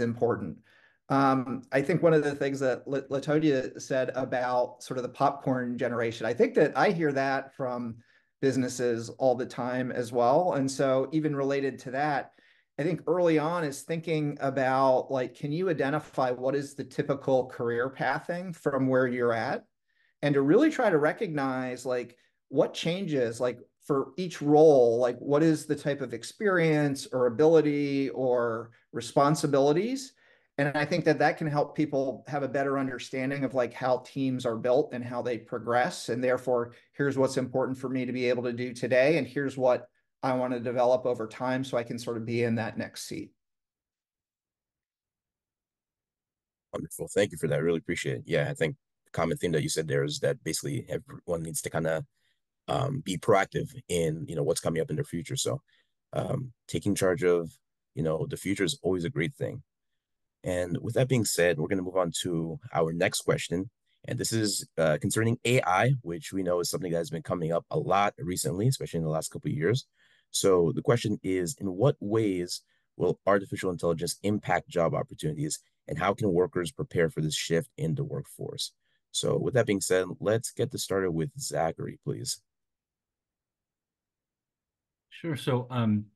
important. I think one of the things that Latonia said about sort of the popcorn generation, I think that I hear that from businesses all the time as well. And so even related to that, I think early on is thinking about like, can you identify what is the typical career pathing from where you're at? And to really try to recognize like what changes, like for each role, like what is the type of experience or ability or responsibilities. And I think that that can help people have a better understanding of like how teams are built and how they progress. And therefore, here's what's important for me to be able to do today. And here's what I want to develop over time so I can sort of be in that next seat. Wonderful. Thank you for that. I really appreciate it. Yeah, I think the common theme that you said there is that basically everyone needs to kind of be proactive in, what's coming up in their future. So taking charge of, the future is always a great thing. And with that being said, we're going to move on to our next question. And this is concerning AI, which we know is something that has been coming up a lot recently, especially in the last couple of years. So the question is, in what ways will artificial intelligence impact job opportunities, and how can workers prepare for this shift in the workforce? So with that being said, let's get this started with Zachary, please. Sure. So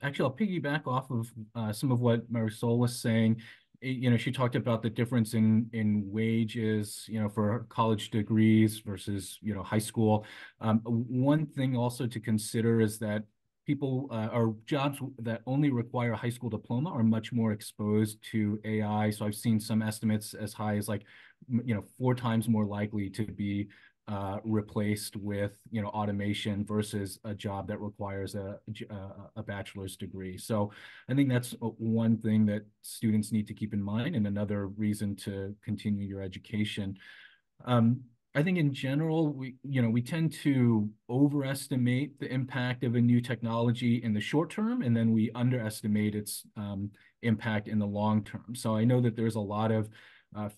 actually, I'll piggyback off of some of what Marisol was saying. She talked about the difference in wages, for college degrees versus, high school. One thing also to consider is that people or jobs that only require a high school diploma are much more exposed to AI. So I've seen some estimates as high as like, 4 times more likely to be replaced with automation versus a job that requires a bachelor's degree. So I think that's one thing that students need to keep in mind, and another reason to continue your education. I think in general, we tend to overestimate the impact of a new technology in the short term, and then we underestimate its impact in the long term. So I know that there's a lot of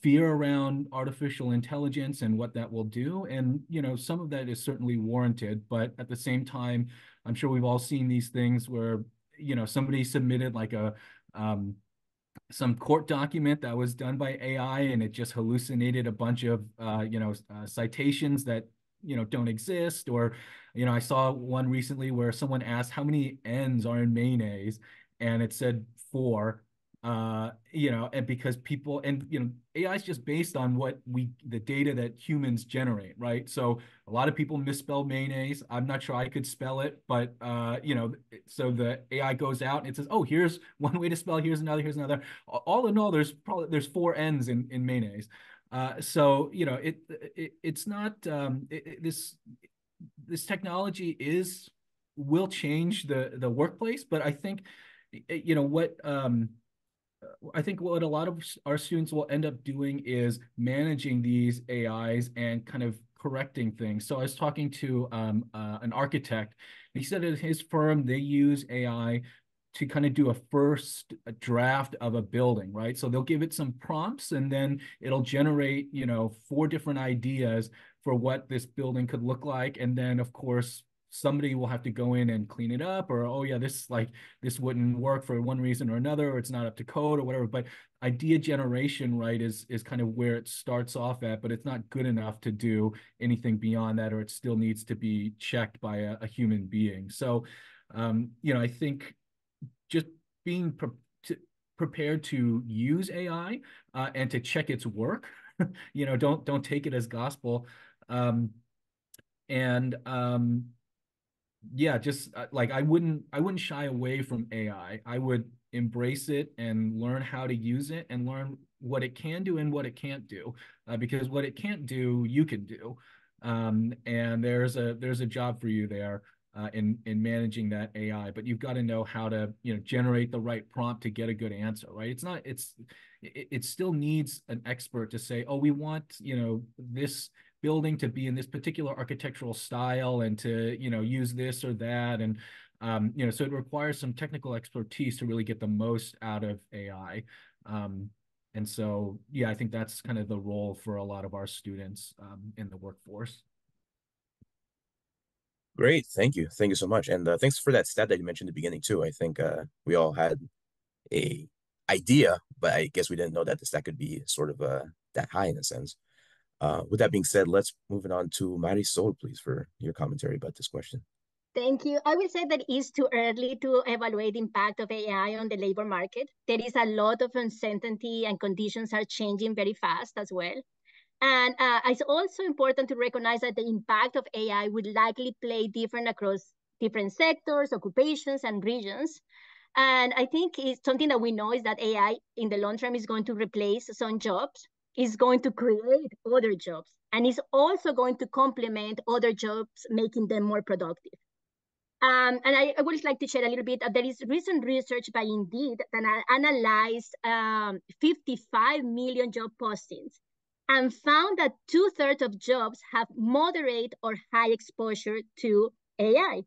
fear around artificial intelligence and what that will do. And, some of that is certainly warranted, but at the same time, I'm sure we've all seen these things where, somebody submitted like some court document that was done by AI and it just hallucinated a bunch of, citations that, don't exist. Or, I saw one recently where someone asked how many N's are in mayonnaise and it said 4. And because people and AI is just based on the data that humans generate, right? So a lot of people misspell mayonnaise. I'm not sure I could spell it, but so the AI goes out and it says, oh, here's one way to spell, here's another. All in all, there's 4 N's in mayonnaise. So it's not this technology will change the workplace, but I think what I think what a lot of our students will end up doing is managing these AIs and kind of correcting things. So I was talking to an architect, and he said at his firm, they use AI to kind of do a first draft of a building, right? So they'll give it some prompts and then it'll generate, 4 different ideas for what this building could look like. And then, of course, somebody will have to go in and clean it up, or oh yeah, this wouldn't work for one reason or another, or it's not up to code or whatever. But idea generation, right, is kind of where it starts off at, but it's not good enough to do anything beyond that, or it still needs to be checked by a human being. So I think just being prepared to use AI and to check its work. Don't take it as gospel. And yeah, just like I wouldn't shy away from AI. I would embrace it and learn how to use it and learn what it can do and what it can't do, because what it can't do, you can do. And there's a job for you there in managing that AI, but you've got to know how to generate the right prompt to get a good answer, right? It still needs an expert to say, oh, we want this building to be in this particular architectural style and to use this or that. And So it requires some technical expertise to really get the most out of AI. And so, yeah, I think that's kind of the role for a lot of our students in the workforce. Great, thank you so much, and thanks for that stat that you mentioned at the beginning too. I think we all had a idea, but I guess we didn't know that the stat could be sort of that high in a sense. With that being said, let's move it on to Marisol, please, for your commentary about this question. Thank you. I will say that it's too early to evaluate the impact of AI on the labor market. There is a lot of uncertainty and conditions are changing very fast as well. And it's also important to recognize that the impact of AI would likely play different across different sectors, occupations, and regions. And I think it's something that we know is that AI in the long term is going to replace some jobs, is going to create other jobs, and is also going to complement other jobs, making them more productive. And I would like to share a little bit. There is recent research by Indeed that analyzed 55 million job postings and found that 2/3 of jobs have moderate or high exposure to AI,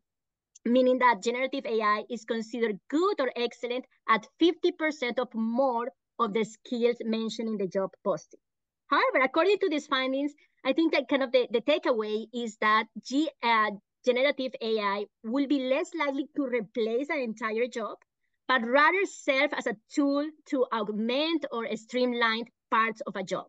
meaning that generative AI is considered good or excellent at 50% of more of the skills mentioned in the job posting. However, according to these findings, I think that kind of the takeaway is that generative AI will be less likely to replace an entire job, but rather serve as a tool to augment or streamline parts of a job.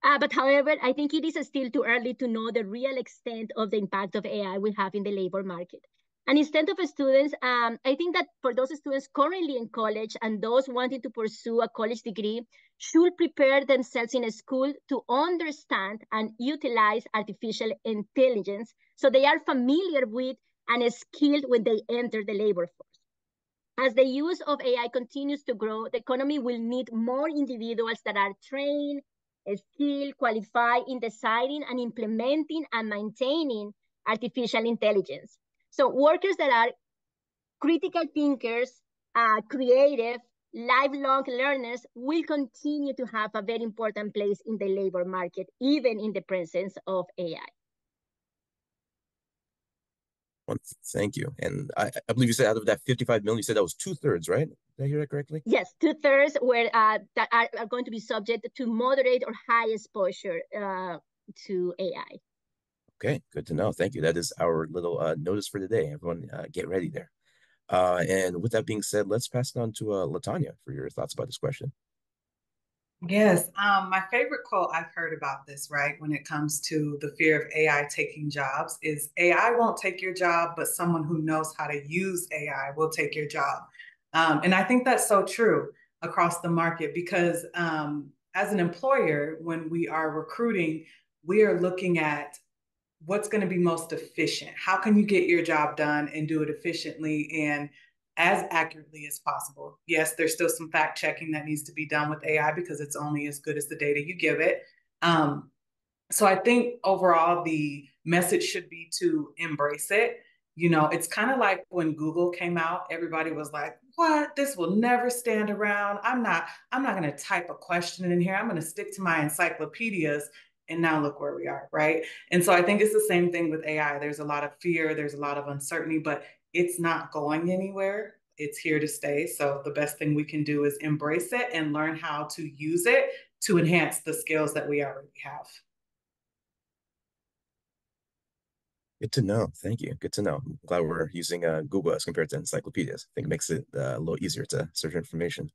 But however, I think it is still too early to know the real extent of the impact of AI will have in the labor market. And instead of students, I think that for those students currently in college and those wanting to pursue a college degree should prepare themselves in a school to understand and utilize artificial intelligence so they are familiar with and skilled when they enter the labor force. As the use of AI continues to grow, the economy will need more individuals that are trained, skilled, qualified in designing and implementing and maintaining artificial intelligence. So workers that are critical thinkers, creative, lifelong learners will continue to have a very important place in the labor market, even in the presence of AI. Thank you. And I believe you said out of that 55 million, you said that was 2/3, right? Did I hear that correctly? Yes, 2/3 were that are going to be subject to moderate or high exposure to AI. Okay, good to know. Thank you. That is our little notice for today. Everyone, get ready there. And with that being said, let's pass it on to Latanya for your thoughts about this question. Yes, my favorite quote I've heard about this, right, when it comes to the fear of AI taking jobs is AI won't take your job, but someone who knows how to use AI will take your job. And I think that's so true across the market because as an employer, when we are recruiting, we are looking at what's going to be most efficient. How can you get your job done and do it efficiently and as accurately as possible? Yes, there's still some fact checking that needs to be done with AI because it's only as good as the data you give it. So I think overall the message should be to embrace it. You know, it's kind of like when Google came out, everybody was like, what? This will never stand around. I'm not going to type a question in here. I'm going to stick to my encyclopedias. And now look where we are, right? And so I think it's the same thing with AI. There's a lot of fear, there's a lot of uncertainty, but it's not going anywhere. It's here to stay. So the best thing we can do is embrace it and learn how to use it to enhance the skills that we already have. Good to know. Thank you. Good to know. I'm glad we're using Google as compared to encyclopedias. I think it makes it a little easier to search information.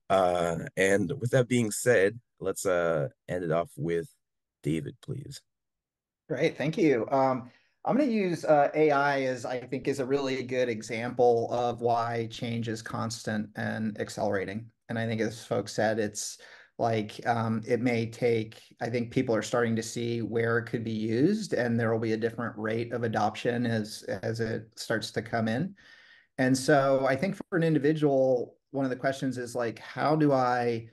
And with that being said, let's end it off with David, please. Great, thank you. I'm going to use AI as I think is a really good example of why change is constant and accelerating. And I think as folks said, it's like it may take, I think people are starting to see where it could be used and there will be a different rate of adoption as it starts to come in. And so I think for an individual, one of the questions is like, how do I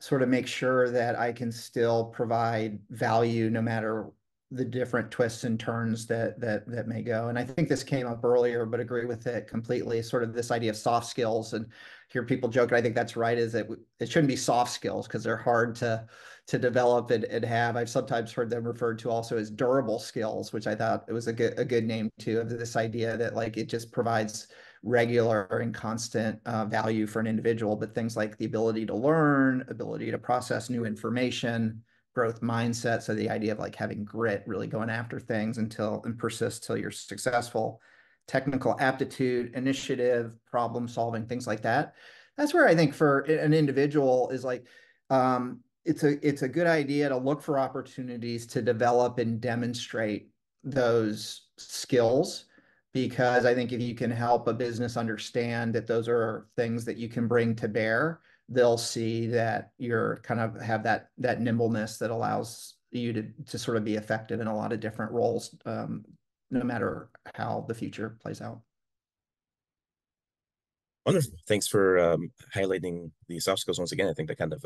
sort of make sure that I can still provide value no matter the different twists and turns that may go. And I think this came up earlier, but agree with it completely. Sort of this idea of soft skills, and hear people joke, and I think that's right, is that it shouldn't be soft skills because they're hard to develop and have. I've sometimes heard them referred to also as durable skills, which I thought it was a good name too, of this idea that like it just provides regular and constant value for an individual, but things like the ability to learn, ability to process new information, growth mindset. So the idea of like having grit, really going after things and persist till you're successful, technical aptitude, initiative, problem solving, things like that. That's where I think for an individual is like, it's a good idea to look for opportunities to develop and demonstrate those skills, because I think if you can help a business understand that those are things that you can bring to bear, they'll see that you're kind of have that nimbleness that allows you to sort of be effective in a lot of different roles, no matter how the future plays out. Wonderful. Thanks for highlighting the soft skills once again. I think that kind of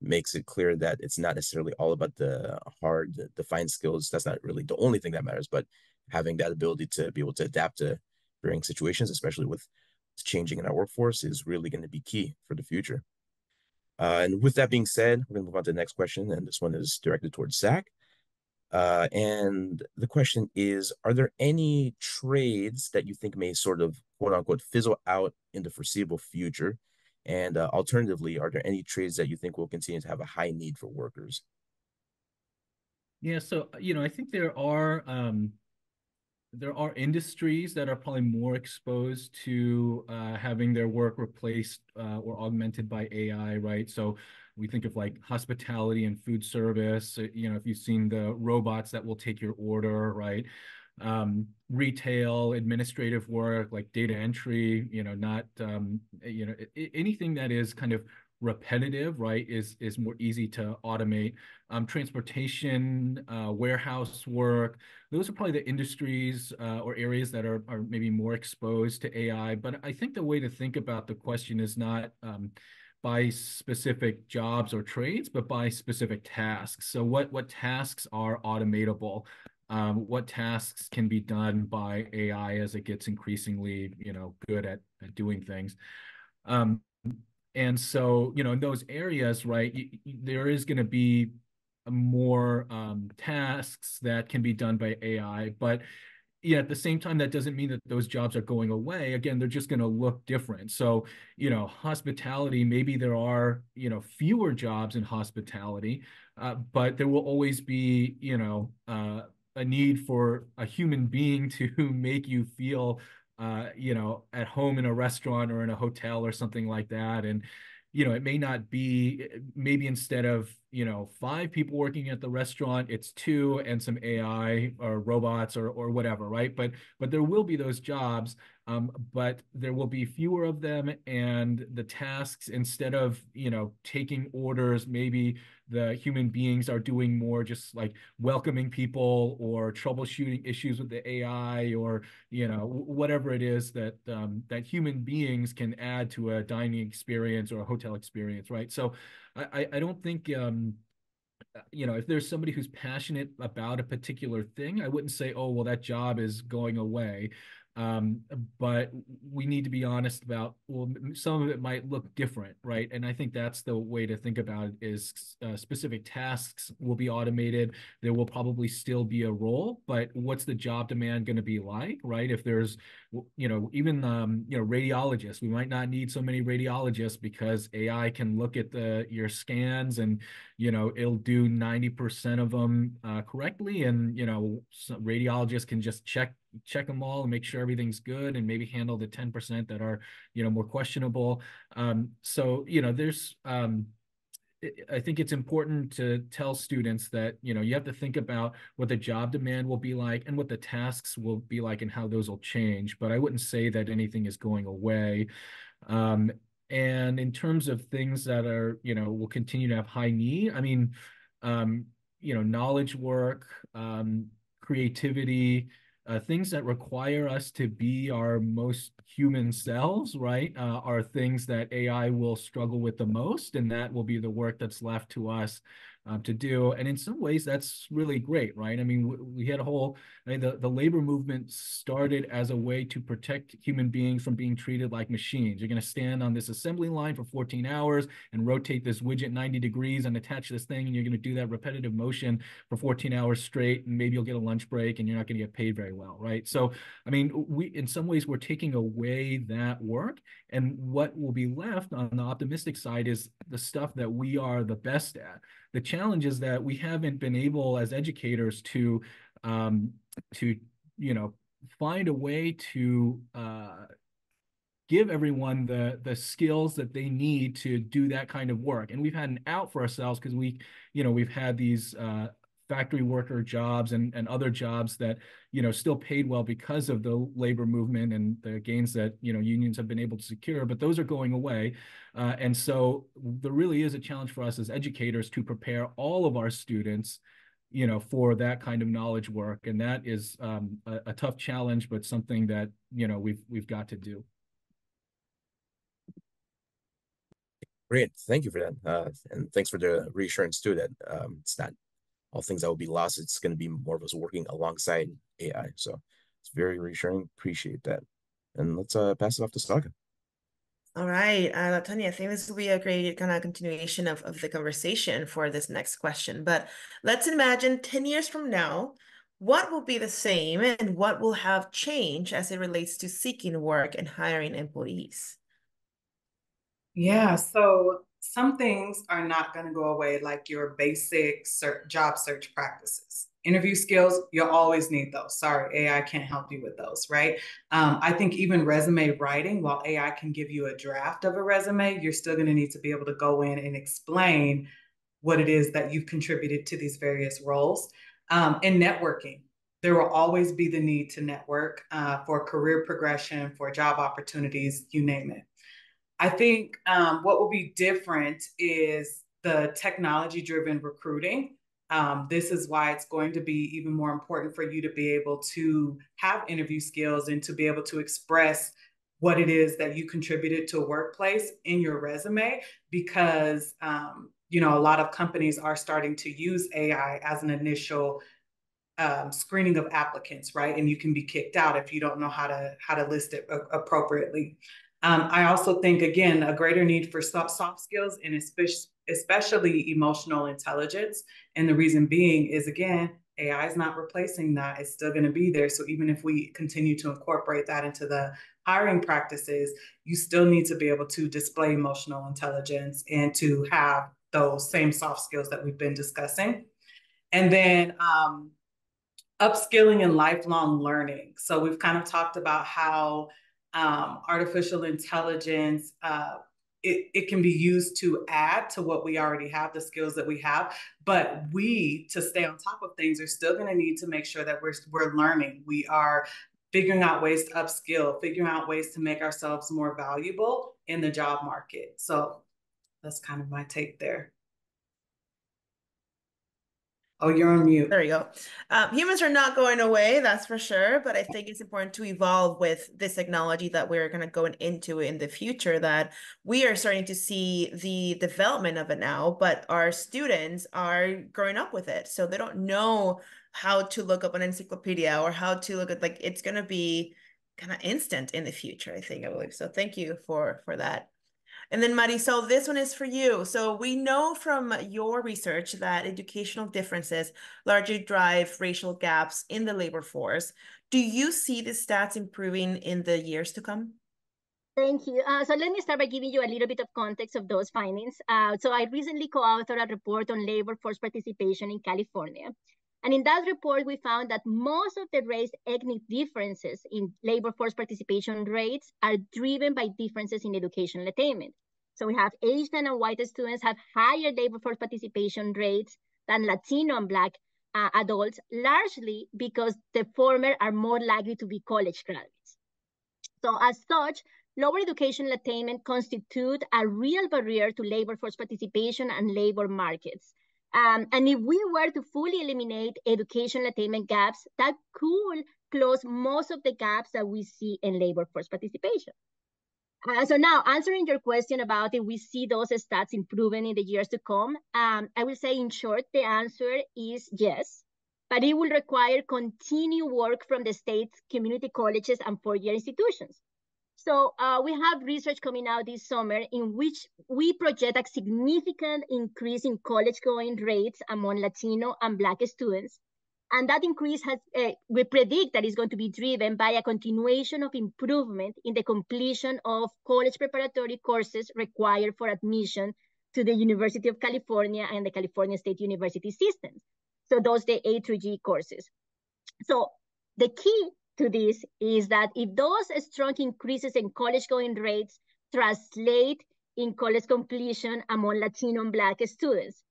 makes it clear that it's not necessarily all about the hard, defined skills. That's not really the only thing that matters, but having that ability to be able to adapt to varying situations, especially with changing in our workforce, is really going to be key for the future. And with that being said, we're going to move on to the next question, and this one is directed towards Zach. And the question is, are there any trades that you think may sort of quote unquote fizzle out in the foreseeable future? And alternatively, are there any trades that you think will continue to have a high need for workers? Yeah, so I think there are industries that are probably more exposed to having their work replaced or augmented by AI, right? So we think of like hospitality and food service, if you've seen the robots that will take your order, right? Retail, administrative work, like data entry, not, anything that is kind of repetitive, right, is more easy to automate. Transportation, warehouse work, those are probably the industries or areas that are maybe more exposed to AI. But I think the way to think about the question is not by specific jobs or trades, but by specific tasks. So what tasks are automatable? What tasks can be done by AI as it gets increasingly, good at doing things? And so, in those areas, right, there is going to be more tasks that can be done by AI. But yeah, at the same time, that doesn't mean that those jobs are going away. Again, they're just going to look different. So, hospitality, maybe there are, fewer jobs in hospitality, but there will always be, a need for a human being to make you feel at home in a restaurant or in a hotel or something like that. And, it may not be, maybe instead of, 5 people working at the restaurant, it's 2 and some AI or robots or whatever, right? But there will be those jobs, but there will be fewer of them, and the tasks, instead of, taking orders, maybe the human beings are doing more just like welcoming people or troubleshooting issues with the AI, or whatever it is that that human beings can add to a dining experience or a hotel experience, right? So I don't think if there's somebody who's passionate about a particular thing, I wouldn't say, oh, well, that job is going away. Um, but we need to be honest about, well, some of it might look different, right? And I think that's the way to think about it is specific tasks will be automated. There will probably still be a role, but what's the job demand going to be like, right? If there's, even, radiologists, we might not need so many radiologists because AI can look at your scans and, it'll do 90% of them correctly. And, radiologists can just check them all and make sure everything's good and maybe handle the 10% that are, more questionable. So, there's, I think it's important to tell students that, you have to think about what the job demand will be like and what the tasks will be like and how those will change. But I wouldn't say that anything is going away. Um, and in terms of things that are, will continue to have high need, I mean, knowledge work, creativity, things that require us to be our most human selves, right, are things that AI will struggle with the most, and that will be the work that's left to us to do. And in some ways, that's really great, right? I mean, we had a whole, I mean, the labor movement started as a way to protect human beings from being treated like machines. You're going to stand on this assembly line for 14 hours and rotate this widget 90 degrees and attach this thing, and you're going to do that repetitive motion for 14 hours straight, and maybe you'll get a lunch break and you're not going to get paid very well, right? So, I mean, in some ways, we're taking away that work, and what will be left on the optimistic side is the stuff that we are the best at. The challenge is that we haven't been able as educators to find a way to give everyone the skills that they need to do that kind of work. And we've had an out for ourselves because we've had these factory worker jobs and other jobs that still paid well because of the labor movement and the gains that unions have been able to secure, but those are going away. And so there really is a challenge for us as educators to prepare all of our students for that kind of knowledge work. And that is a tough challenge, but something that we've got to do. Great, thank you for that, and thanks for the reassurance too that it's not all things that will be lost. It's going to be more of us working alongside AI. So it's very reassuring. Appreciate that. And let's pass it off to Saka. All right, Tanya, I think this will be a great kind of continuation of the conversation for this next question. But let's imagine 10 years from now, what will be the same and what will have changed as it relates to seeking work and hiring employees? Yeah, so some things are not going to go away, like your basic job search practices. Interview skills, you'll always need those. Sorry, AI can't help you with those, right? I think even resume writing, while AI can give you a draft of a resume, you're still going to need to be able to go in and explain what it is that you've contributed to these various roles. And networking, there will always be the need to network for career progression, for job opportunities, you name it. I think what will be different is the technology-driven recruiting. This is why it's going to be even more important for you to be able to have interview skills and to be able to express what it is that you contributed to a workplace in your resume, because a lot of companies are starting to use AI as an initial screening of applicants, right? And you can be kicked out if you don't know how to list it appropriately. I also think, again, a greater need for soft skills and especially emotional intelligence. And the reason being is, again, AI is not replacing that. It's still going to be there. So even if we continue to incorporate that into the hiring practices, you still need to be able to display emotional intelligence and to have those same soft skills that we've been discussing. And then upskilling and lifelong learning. So we've kind of talked about how artificial intelligence, it can be used to add to what we already have, the skills that we have. But we, to stay on top of things, are still going to need to make sure that we're learning. We are figuring out ways to upskill, figuring out ways to make ourselves more valuable in the job market. So that's kind of my take there. Oh, you're on mute. There you go. Humans are not going away, that's for sure. But I think it's important to evolve with this technology that we're going to go into in the future, that we are starting to see the development of it now, but our students are growing up with it. So they don't know how to look up an encyclopedia or how to look at, like, it's going to be kind of instant in the future, I believe. So thank you for that. And then Marisol, this one is for you. So we know from your research that educational differences largely drive racial gaps in the labor force. Do you see the stats improving in the years to come? Thank you. So let me start by giving you a little bit of context of those findings. So I recently co-authored a report on labor force participation in California. And in that report, we found that most of the race ethnic differences in labor force participation rates are driven by differences in educational attainment. So we have Asian and white students have higher labor force participation rates than Latino and Black adults, largely because the former are more likely to be college graduates. So as such, lower educational attainment constitute a real barrier to labor force participation and labor markets. And if we were to fully eliminate educational attainment gaps, that could close most of the gaps that we see in labor force participation. So now answering your question about if we see those stats improving in the years to come, I will say in short, the answer is yes, but it will require continued work from the state's community colleges and four-year institutions. So we have research coming out this summer in which we project a significant increase in college going rates among Latino and Black students. And that increase we predict that is going to be driven by a continuation of improvement in the completion of college preparatory courses required for admission to the University of California and the California State University systems. So those the A through G courses. So the key to this is that if those strong increases in college going rates translate in college completion among Latino and Black students.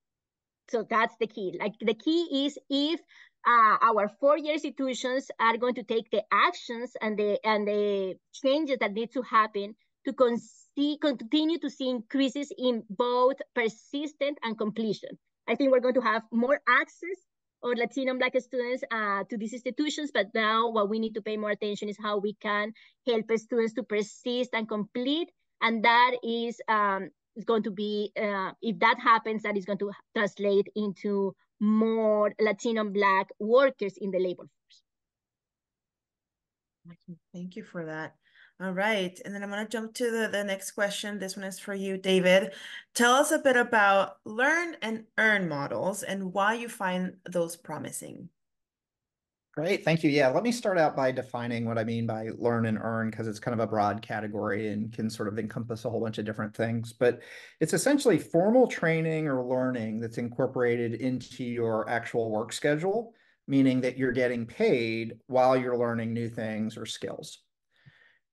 So that's the key. Like the key is if our four-year institutions are going to take the actions and the changes that need to happen to continue to see increases in both persistent and completion. I think we're going to have more access or Latino and Black students to these institutions, but now what we need to pay more attention is how we can help students to persist and complete, and that is going to be, if that happens, that is going to translate into more Latino and Black workers in the labor force. Thank you for that. All right, and then I'm going to jump to the next question. This one is for you, David. Tell us a bit about learn and earn models and why you find those promising. Great, thank you. Yeah, let me start out by defining what I mean by learn and earn, because it's kind of a broad category and can sort of encompass a whole bunch of different things. But it's essentially formal training or learning that's incorporated into your actual work schedule, meaning that you're getting paid while you're learning new things or skills.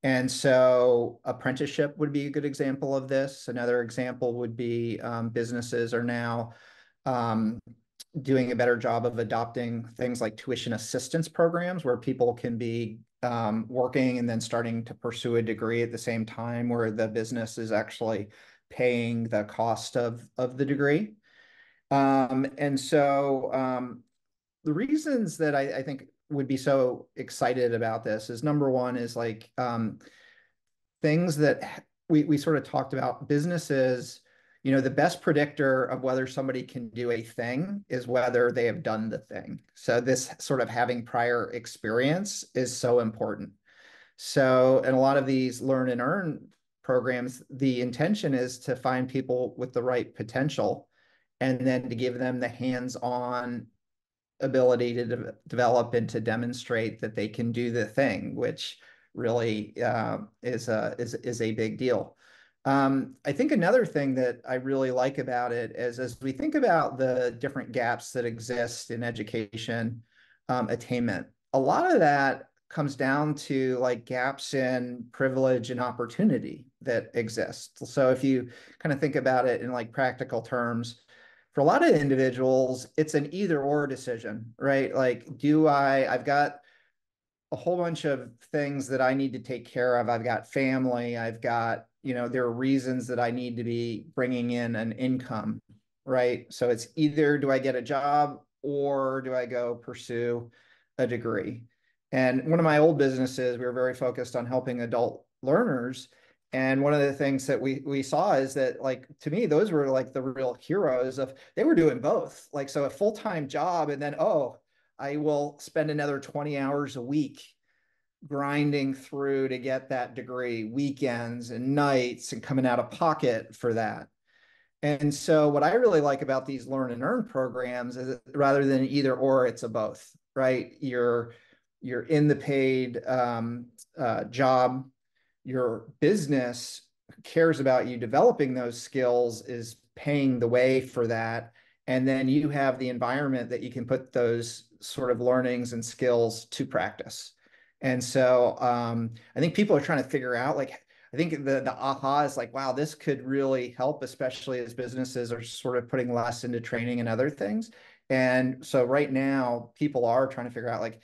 And so apprenticeship would be a good example of this. Another example would be businesses are now doing a better job of adopting things like tuition assistance programs where people can be working and then starting to pursue a degree at the same time, where the business is actually paying the cost of the degree. And so the reasons that I think would be so excited about this is, number one is like things that we sort of talked about. Businesses, the best predictor of whether somebody can do a thing is whether they have done the thing. So this sort of having prior experience is so important. So in a lot of these learn and earn programs, the intention is to find people with the right potential and then to give them the hands-on ability to develop and to demonstrate that they can do the thing, which really is a big deal. I think another thing that I really like about it is, as we think about the different gaps that exist in education attainment, a lot of that comes down to like gaps in privilege and opportunity that exist. So if you kind of think about it in like practical terms, for a lot of individuals, it's an either or decision, right? Like, I've got a whole bunch of things that I need to take care of. I've got family, I've got, there are reasons that I need to be bringing in an income, right? So it's either do I get a job or do I go pursue a degree? And one of my old businesses, we were very focused on helping adult learners. And one of the things that we saw is that, like, to me, those were like the real heroes of, they were doing both. Like, so a full-time job and then, I will spend another 20 hours a week grinding through to get that degree, weekends and nights and coming out of pocket for that. And so what I really like about these learn and earn programs is that rather than either or, it's a both, right? You're in the paid job. Your business cares about you developing those skills, is paying the way for that. And then you have the environment that you can put those sort of learnings and skills to practice. And so I think people are trying to figure out, like, I think the aha is like, wow, this could really help, especially as businesses are sort of putting less into training and other things. And so right now, people are trying to figure out, like,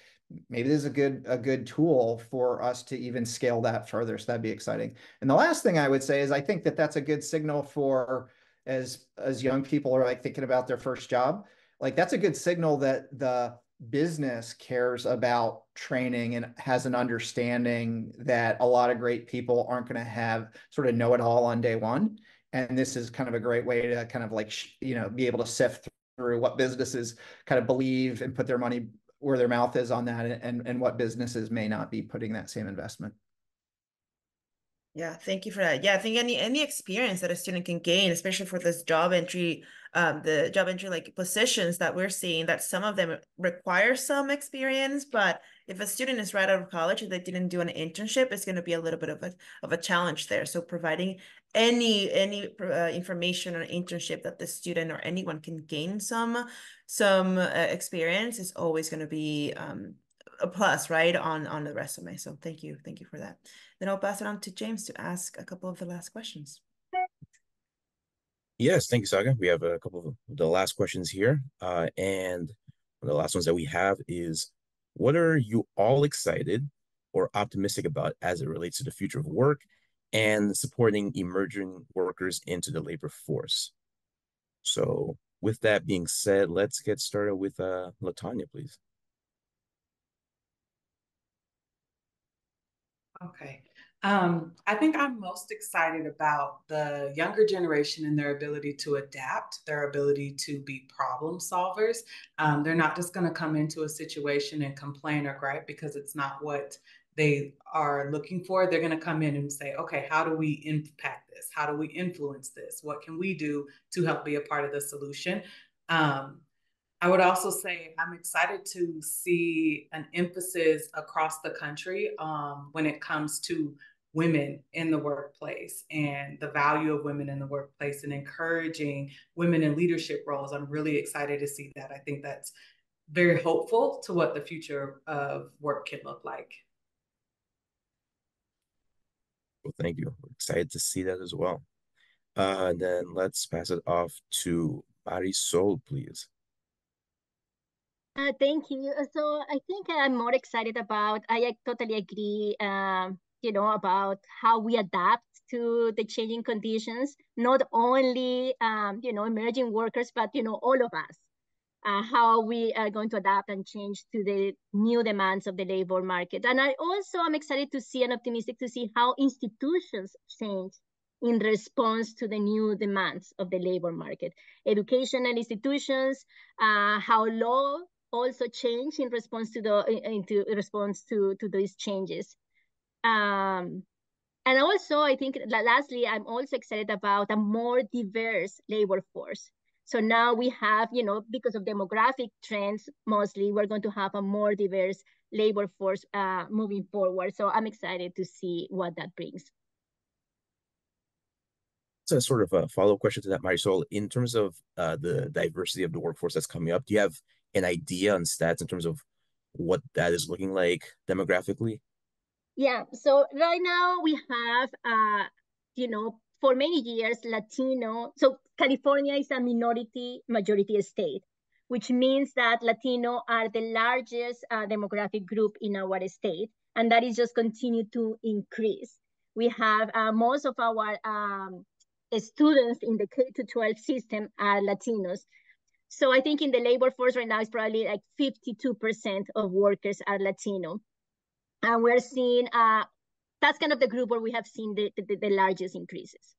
maybe this is a good tool for us to even scale that further. So that'd be exciting. And the last thing I would say is, I think that that's a good signal for, as young people are like thinking about their first job, like that's a good signal that the business cares about training and has an understanding that a lot of great people aren't going to have sort of know it all on day one. And this is kind of a great way to kind of like, be able to sift through what businesses kind of believe and put their money where their mouth is on that, and what businesses may not be putting that same investment. Yeah, thank you for that. Yeah, I think any experience that a student can gain, especially for this job entry, the job entry like positions that we're seeing, that some of them require some experience, but if a student is right out of college and they didn't do an internship, it's going to be a little bit of a challenge there. So providing any information or internship that the student or anyone can gain some experience is always going to be a plus, right, on the resume. So thank you for that. Then I'll pass it on to James to ask a couple of the last questions. Yes, thank you, Saga. We have a couple of the last questions here. And one of the last ones that we have is, what are you all excited or optimistic about as it relates to the future of work and supporting emerging workers into the labor force? So with that being said, let's get started with Latanya, please. Okay. I think I'm most excited about the younger generation and their ability to adapt, their ability to be problem solvers. They're not just going to come into a situation and complain or gripe because it's not what they are looking for. They're going to come in and say, okay, how do we impact this? How do we influence this? What can we do to help be a part of the solution? I would also say I'm excited to see an emphasis across the country when it comes to women in the workplace and the value of women in the workplace and encouraging women in leadership roles. I'm really excited to see that. I think that's very hopeful to what the future of work can look like. Well, thank you. We're excited to see that as well. Then let's pass it off to Marisol, please. Thank you. So I think I'm more excited about, I totally agree, about how we adapt to the changing conditions, not only, emerging workers, but, all of us, how we are going to adapt and change to the new demands of the labor market. And I also am excited to see and optimistic to see how institutions change in response to the new demands of the labor market. Educational institutions, how law also change in response to these changes. And also, I think lastly, I'm also excited about a more diverse labor force. So now we have, because of demographic trends, mostly, we're going to have a more diverse labor force moving forward. So I'm excited to see what that brings. So sort of a follow-up question to that, Marisol. In terms of the diversity of the workforce that's coming up, do you have an idea on stats in terms of what that is looking like demographically? Yeah, so right now we have, for many years, Latino. So California is a minority majority state, which means that Latino are the largest demographic group in our state, and that is just continue to increase. We have most of our students in the K-12 system are Latinos. So I think in the labor force right now, it's probably like 52% of workers are Latino. And we're seeing, that's kind of the group where we have seen the largest increases.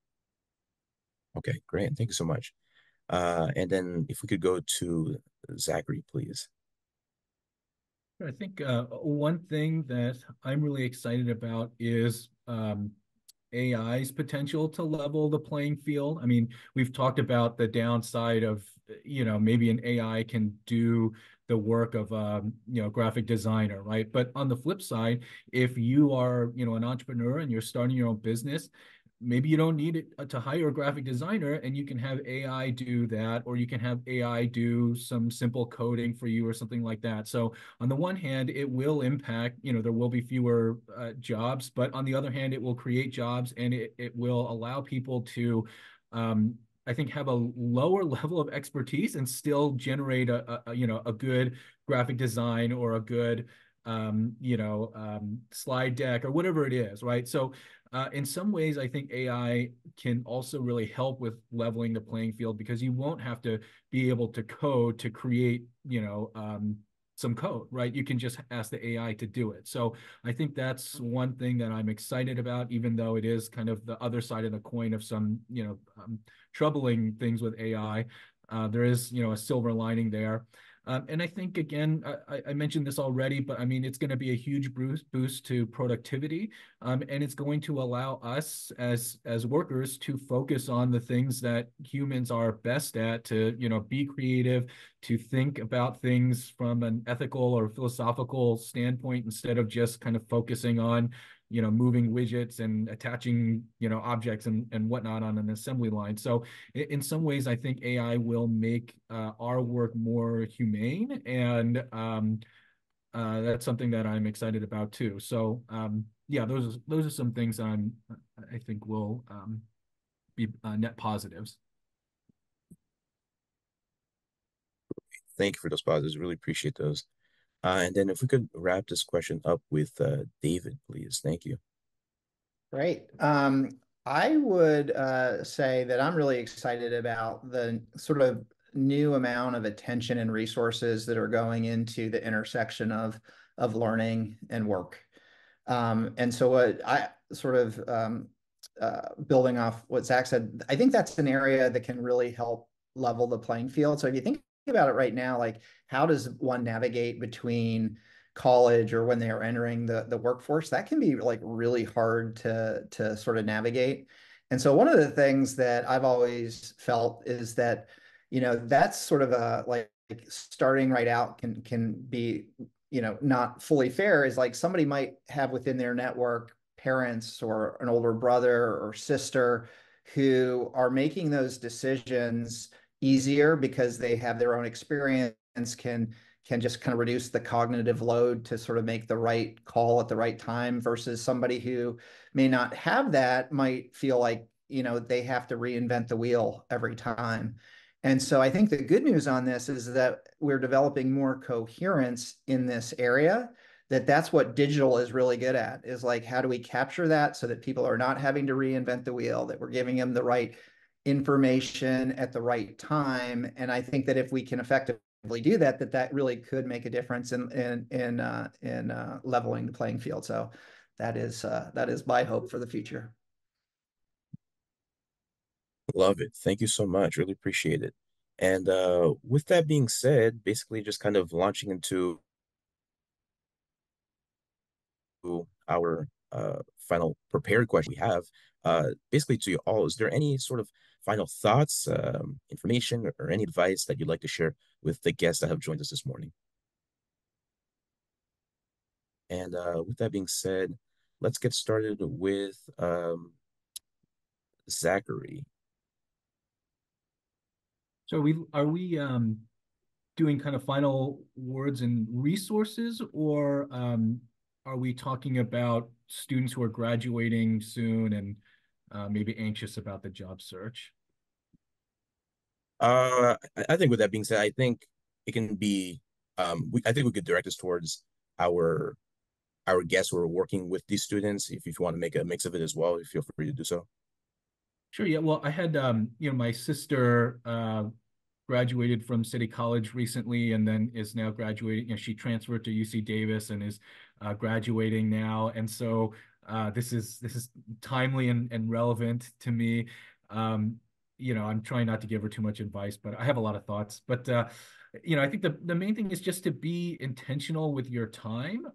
Okay, great. Thank you so much. And then if we could go to Zachary, please. I think one thing that I'm really excited about is AI's potential to level the playing field. I mean, we've talked about the downside of, maybe an AI can do the work of graphic designer, right? But on the flip side, if you are, an entrepreneur and you're starting your own business, maybe you don't need it to hire a graphic designer, and you can have AI do that, or you can have AI do some simple coding for you or something like that. So on the one hand, it will impact, there will be fewer jobs, but on the other hand, it will create jobs, and it will allow people to, I think, have a lower level of expertise and still generate a good graphic design or a good slide deck or whatever it is, right? So in some ways, I think AI can also really help with leveling the playing field, because you won't have to be able to code to create, some code, right? You can just ask the AI to do it. So I think that's one thing that I'm excited about, even though it is kind of the other side of the coin of some, troubling things with AI. There is, a silver lining there. And I think, again, I mentioned this already, but I mean, it's going to be a huge boost to productivity. And it's going to allow us as workers to focus on the things that humans are best at, to, be creative, to think about things from an ethical or philosophical standpoint, instead of just kind of focusing on, moving widgets and attaching, objects and whatnot on an assembly line. So in some ways, I think AI will make our work more humane, and that's something that I'm excited about too. So yeah, those are some things I think will be net positives. Thank you for those positives. Really appreciate those. And then if we could wrap this question up with David, please. Thank you. Great. I would say that I'm really excited about the sort of new amount of attention and resources that are going into the intersection of learning and work. And so what I sort of building off what Zach said, I think that's an area that can really help level the playing field. So if you think about it right now, like how does one navigate between college or when they are entering the workforce? That can be like really hard to sort of navigate. And so one of the things that I've always felt is that, that's sort of a like starting right out can be, not fully fair, is like somebody might have within their network parents or an older brother or sister who are making those decisions easier because they have their own experience, can just kind of reduce the cognitive load to sort of make the right call at the right time, versus somebody who may not have that might feel like, they have to reinvent the wheel every time. And so I think the good news on this is that we're developing more coherence in this area, that's what digital is really good at, is like, how do we capture that so that people are not having to reinvent the wheel, that we're giving them the right information at the right time. And I think that if we can effectively do that, that really could make a difference in leveling the playing field. So that is my hope for the future. Love it. Thank you so much. Really appreciate it. And with that being said, basically just kind of launching into our final prepared question we have, basically to you all, is there any sort of final thoughts, information, or any advice that you'd like to share with the guests that have joined us this morning? And with that being said, let's get started with Zachary. So are we doing kind of final words and resources, or are we talking about students who are graduating soon and maybe anxious about the job search? I think with that being said, I think it can be, I think we could direct us towards our guests who are working with these students. If you want to make a mix of it as well, feel free to do so. Sure. Yeah. Well, I had, my sister graduated from City College recently, and then is now graduating. She transferred to UC Davis and is graduating now. And so this is timely and relevant to me. I'm trying not to give her too much advice, but I have a lot of thoughts. But I think the main thing is just to be intentional with your time.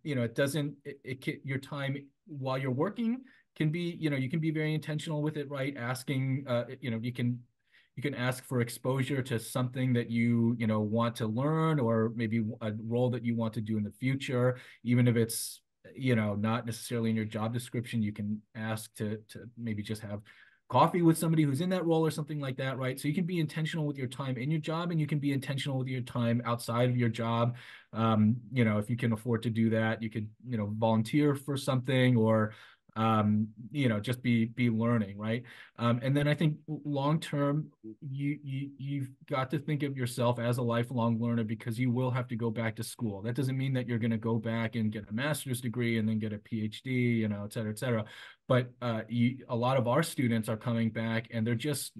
Your time while you're working can be, you can be very intentional with it, right? Asking, you can ask for exposure to something that you want to learn, or maybe a role that you want to do in the future, even if it's not necessarily in your job description. You can ask to maybe just have coffee with somebody who's in that role or something like that, right? So you can be intentional with your time in your job, and you can be intentional with your time outside of your job. If you can afford to do that, you could volunteer for something, or just be learning, right? And then I think long term, you've got to think of yourself as a lifelong learner, because you will have to go back to school. That doesn't mean that you're going to go back and get a master's degree and then get a PhD, et cetera, et cetera. But a lot of our students are coming back and they're just,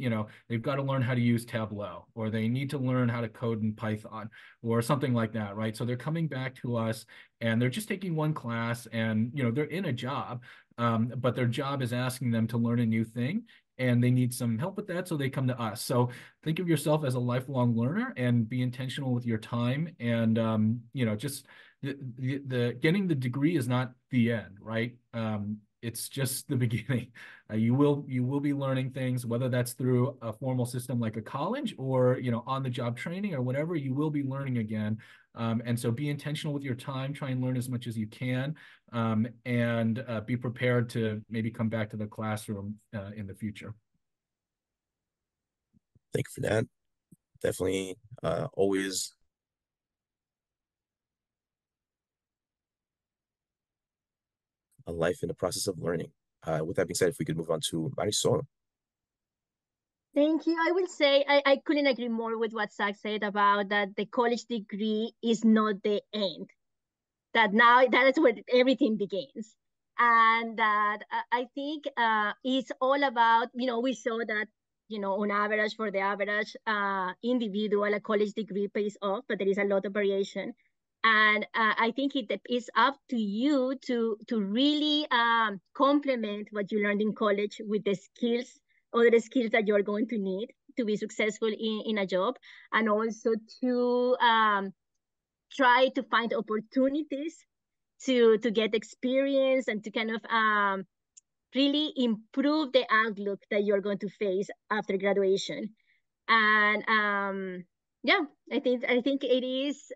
they've got to learn how to use Tableau, or they need to learn how to code in Python or something like that, right? So they're coming back to us and they're just taking one class, and they're in a job, but their job is asking them to learn a new thing, and they need some help with that, so they come to us. So think of yourself as a lifelong learner and be intentional with your time. And just the getting the degree is not the end, right? It's just the beginning. You will be learning things, whether that's through a formal system like a college, or on the job training or whatever. You will be learning again. And so be intentional with your time, try and learn as much as you can, and be prepared to maybe come back to the classroom in the future. Thank you for that. Definitely always a life in the process of learning. With that being said, if we could move on to Marisol. Thank you. I will say I couldn't agree more with what Zach said about that the college degree is not the end. That now that is where everything begins. And that I think it's all about, we saw that, on average, for the average individual, a college degree pays off, but there is a lot of variation. And I think it is up to you to really complement what you learned in college with the skills, other skills that you're going to need to be successful in a job, and also to try to find opportunities to get experience and to kind of really improve the outlook that you're going to face after graduation. And yeah, I think it is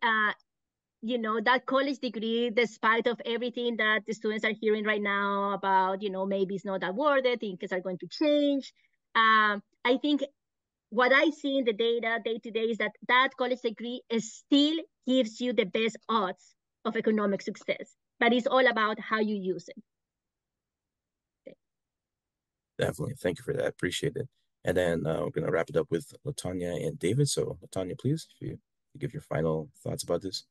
that college degree, despite of everything that the students are hearing right now about, maybe it's not that worth it, things are going to change. I think what I see in the data day to day is that college degree still gives you the best odds of economic success, but it's all about how you use it. Definitely. Thank you for that. Appreciate it. And then we're going to wrap it up with Latanya and David. So Latanya, please, if you give your final thoughts about this.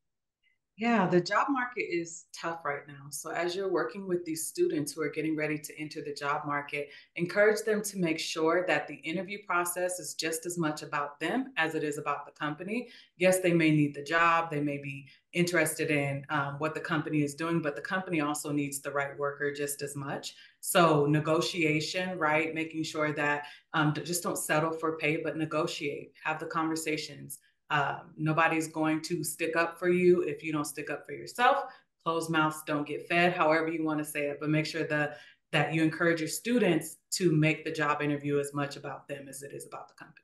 Yeah, the job market is tough right now. So as you're working with these students who are getting ready to enter the job market, encourage them to make sure that the interview process is just as much about them as it is about the company. Yes, they may need the job. They may be interested in what the company is doing, but the company also needs the right worker just as much. So negotiation, right? Making sure that just don't settle for pay, but negotiate, have the conversations. Nobody's going to stick up for you if you don't stick up for yourself. Closed mouths don't get fed, however you want to say it, but make sure that you encourage your students to make the job interview as much about them as it is about the company.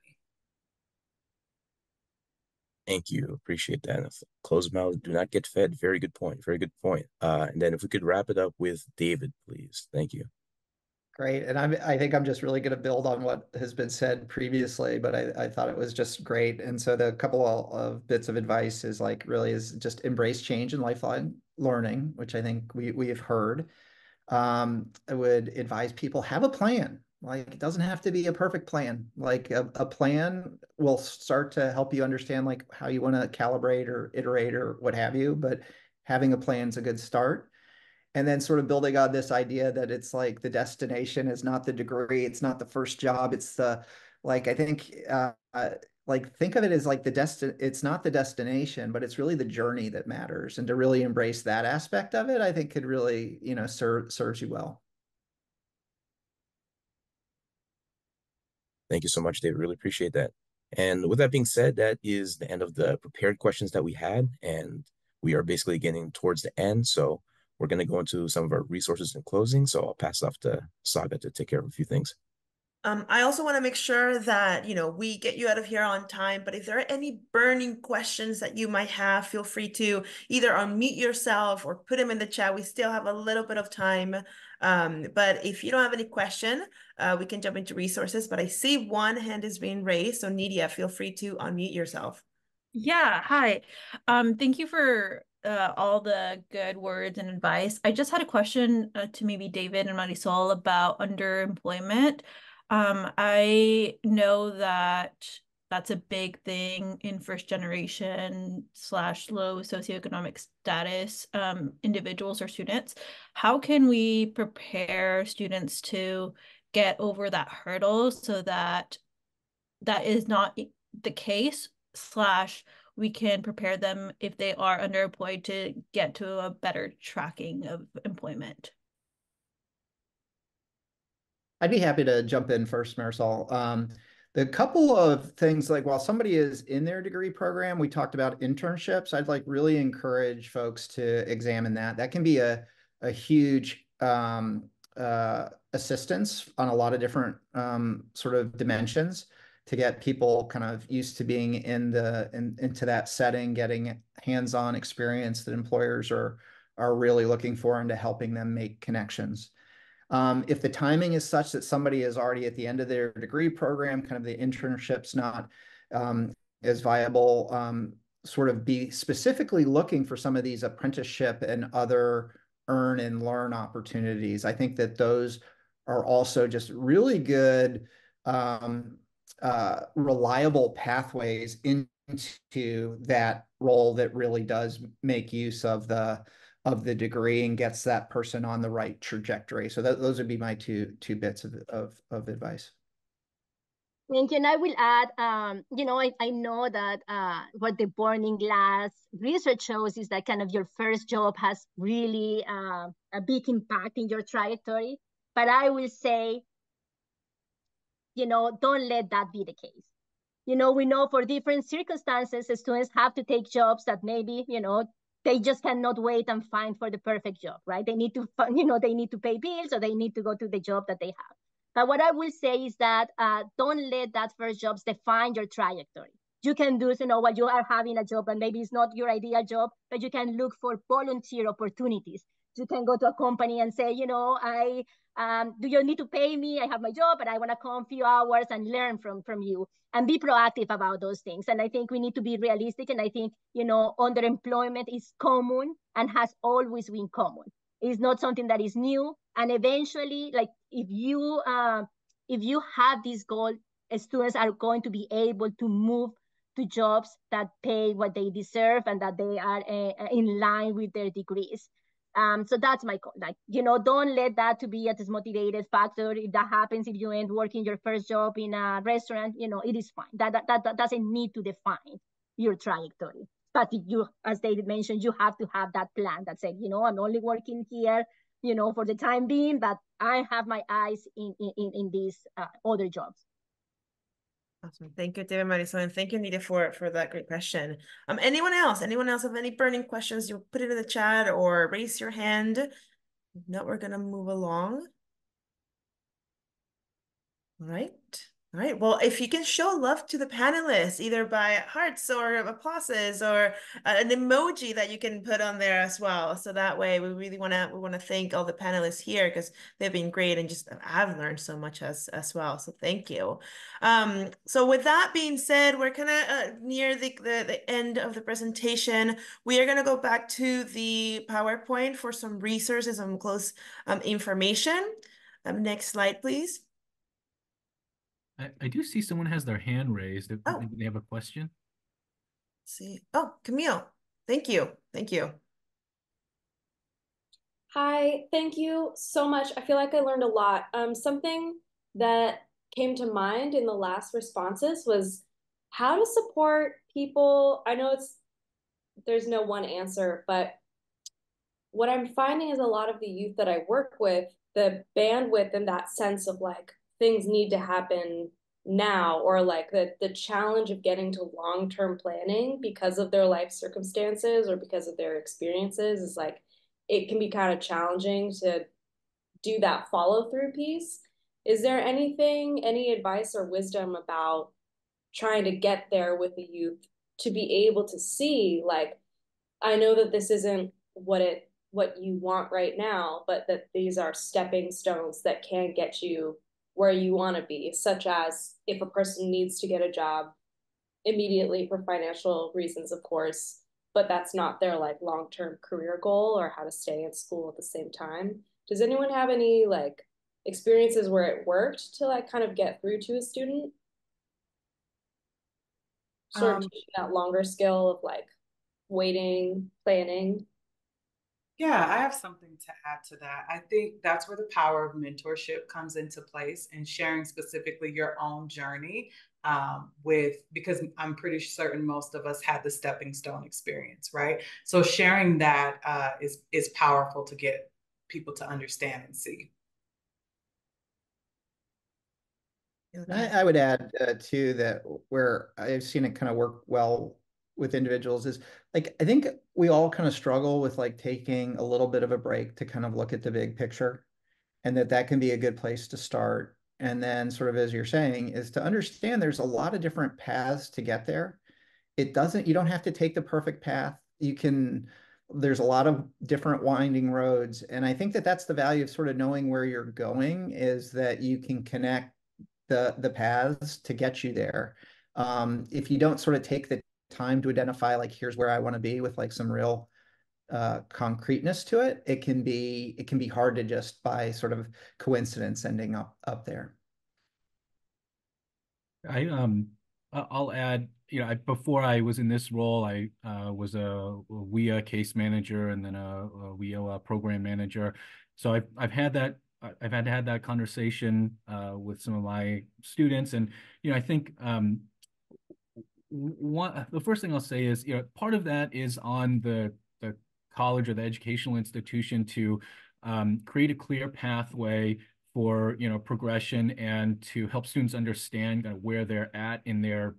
Thank you. Appreciate that. Closed mouths do not get fed. Very good point. Very good point. And then if we could wrap it up with David, please. Thank you. Great. And I think I'm just really going to build on what has been said previously, but I thought it was just great. And so the couple of bits of advice is just embrace change and lifelong learning, which I think we have heard. I would advise people have a plan. Like, it doesn't have to be a perfect plan. Like a plan will start to help you understand like how you want to calibrate or iterate or what have you, but having a plan is a good start. And then sort of building on this idea that it's like the destination is not the degree, it's not the first job, it's I think think of it as like it's not the destination, but it's really the journey that matters. And to really embrace that aspect of it, I think could really, serves you well. Thank you so much, David. Really appreciate that. And with that being said, that is the end of the prepared questions that we had. And we are basically getting towards the end. So we're going to go into some of our resources in closing. So I'll pass it off to Saga to take care of a few things. I also want to make sure that, we get you out of here on time, but if there are any burning questions that you might have, feel free to either unmute yourself or put them in the chat. We still have a little bit of time. But if you don't have any question, we can jump into resources, but I see one hand is being raised. So Nidia, feel free to unmute yourself. Yeah, hi. Thank you for all the good words and advice. I just had a question to maybe David and Marisol about underemployment. I know that that's a big thing in first generation / low socioeconomic status individuals or students. How can we prepare students to get over that hurdle so that that is not the case / we can prepare them if they are underemployed to get to a better tracking of employment? I'd be happy to jump in first, Marisol. The couple of things, like while somebody is in their degree program, we talked about internships. I'd like really encourage folks to examine that. That can be a huge assistance on a lot of different sort of dimensions to get people kind of used to being into that setting, getting hands-on experience that employers are really looking for, and to helping them make connections. If the timing is such that somebody is already at the end of their degree program, kind of the internship's not as viable, sort of be specifically looking for some of these apprenticeship and other earn and learn opportunities. I think that those are also just really good, reliable pathways into that role that really does make use of the degree and gets that person on the right trajectory. So those would be my two bits of advice. Thank you. And I will add, I know that what the Burning Glass research shows is that kind of your first job has really a big impact in your trajectory. But I will say, don't let that be the case. We know for different circumstances, students have to take jobs that maybe, they just cannot wait and find for the perfect job, right? They need to, they need to pay bills, or they need to go to the job that they have. But what I will say is that don't let that first jobs define your trajectory. You can do, while you are having a job, and maybe it's not your ideal job, but you can look for volunteer opportunities. You can go to a company and say, do you need to pay me? I have my job, but I want to come a few hours and learn from you, and be proactive about those things. And I think we need to be realistic. And I think, underemployment is common and has always been common. It's not something that is new. And eventually, like if you have this goal, students are going to be able to move to jobs that pay what they deserve and that they are in line with their degrees. So that's my call. Like, don't let that to be a dismotivated factor. If that happens, if you end working your first job in a restaurant, it is fine. That doesn't need to define your trajectory. But if you, as David mentioned, you have to have that plan that said, I'm only working here, for the time being, but I have my eyes in these other jobs. Awesome. Thank you, David, Marisol, and thank you, Nita, for that great question. Anyone else have any burning questions? You put it in the chat or raise your hand. If not, we're gonna move along. All right. All right. Well, if you can show love to the panelists, either by hearts or applauses or an emoji that you can put on there as well. So that way we really want to thank all the panelists here, because they've been great, and just I've learned so much as well. So thank you. So with that being said, we're kind of near the end of the presentation. We are going to go back to the PowerPoint for some resources and close information. Next slide, please. I do see someone has their hand raised. Oh. Maybe they have a question. Let's see. Oh, Camille. Thank you. Thank you. Hi, thank you so much. I feel like I learned a lot. Something that came to mind in the last responses was how to support people. I know there's no one answer, but what I'm finding is a lot of the youth that I work with, the bandwidth and that sense of like things need to happen now, or like the challenge of getting to long-term planning because of their life circumstances or because of their experiences is like, it can be kind of challenging to do that follow-through piece. Is there any advice or wisdom about trying to get there with the youth to be able to see, like, I know that this isn't what you want right now, but that these are stepping stones that can get you where you want to be, such as if a person needs to get a job immediately for financial reasons, of course, but that's not their like long-term career goal or how to stay in school at the same time. Does anyone have any like experiences where it worked to like kind of get through to a student? Sort of Um, teaching that longer skill of like waiting, planning. Yeah, I have something to add to that. I think that's where the power of mentorship comes into place and sharing specifically your own journey because I'm pretty certain most of us had the stepping stone experience, right? So sharing that is powerful to get people to understand and see. I would add too that where I've seen it kind of work well with individuals is like I think we all kind of struggle with like taking a little bit of a break to kind of look at the big picture, and that can be a good place to start. And then sort of as you're saying is to understand there's a lot of different paths to get there. You don't have to take the perfect path. There's a lot of different winding roads. And I think that that's the value of sort of knowing where you're going is that you can connect the paths to get you there. If you don't sort of take the time to identify like here's where I want to be with like some real concreteness to it, it can be hard to just by sort of coincidence ending up there. I'll add, before I was in this role, I was a WIA case manager and then a WIA program manager. So I've had that I've had that conversation with some of my students, and I think the first thing I'll say is, part of that is on the college or the educational institution to create a clear pathway for progression and to help students understand kind of where they're at in their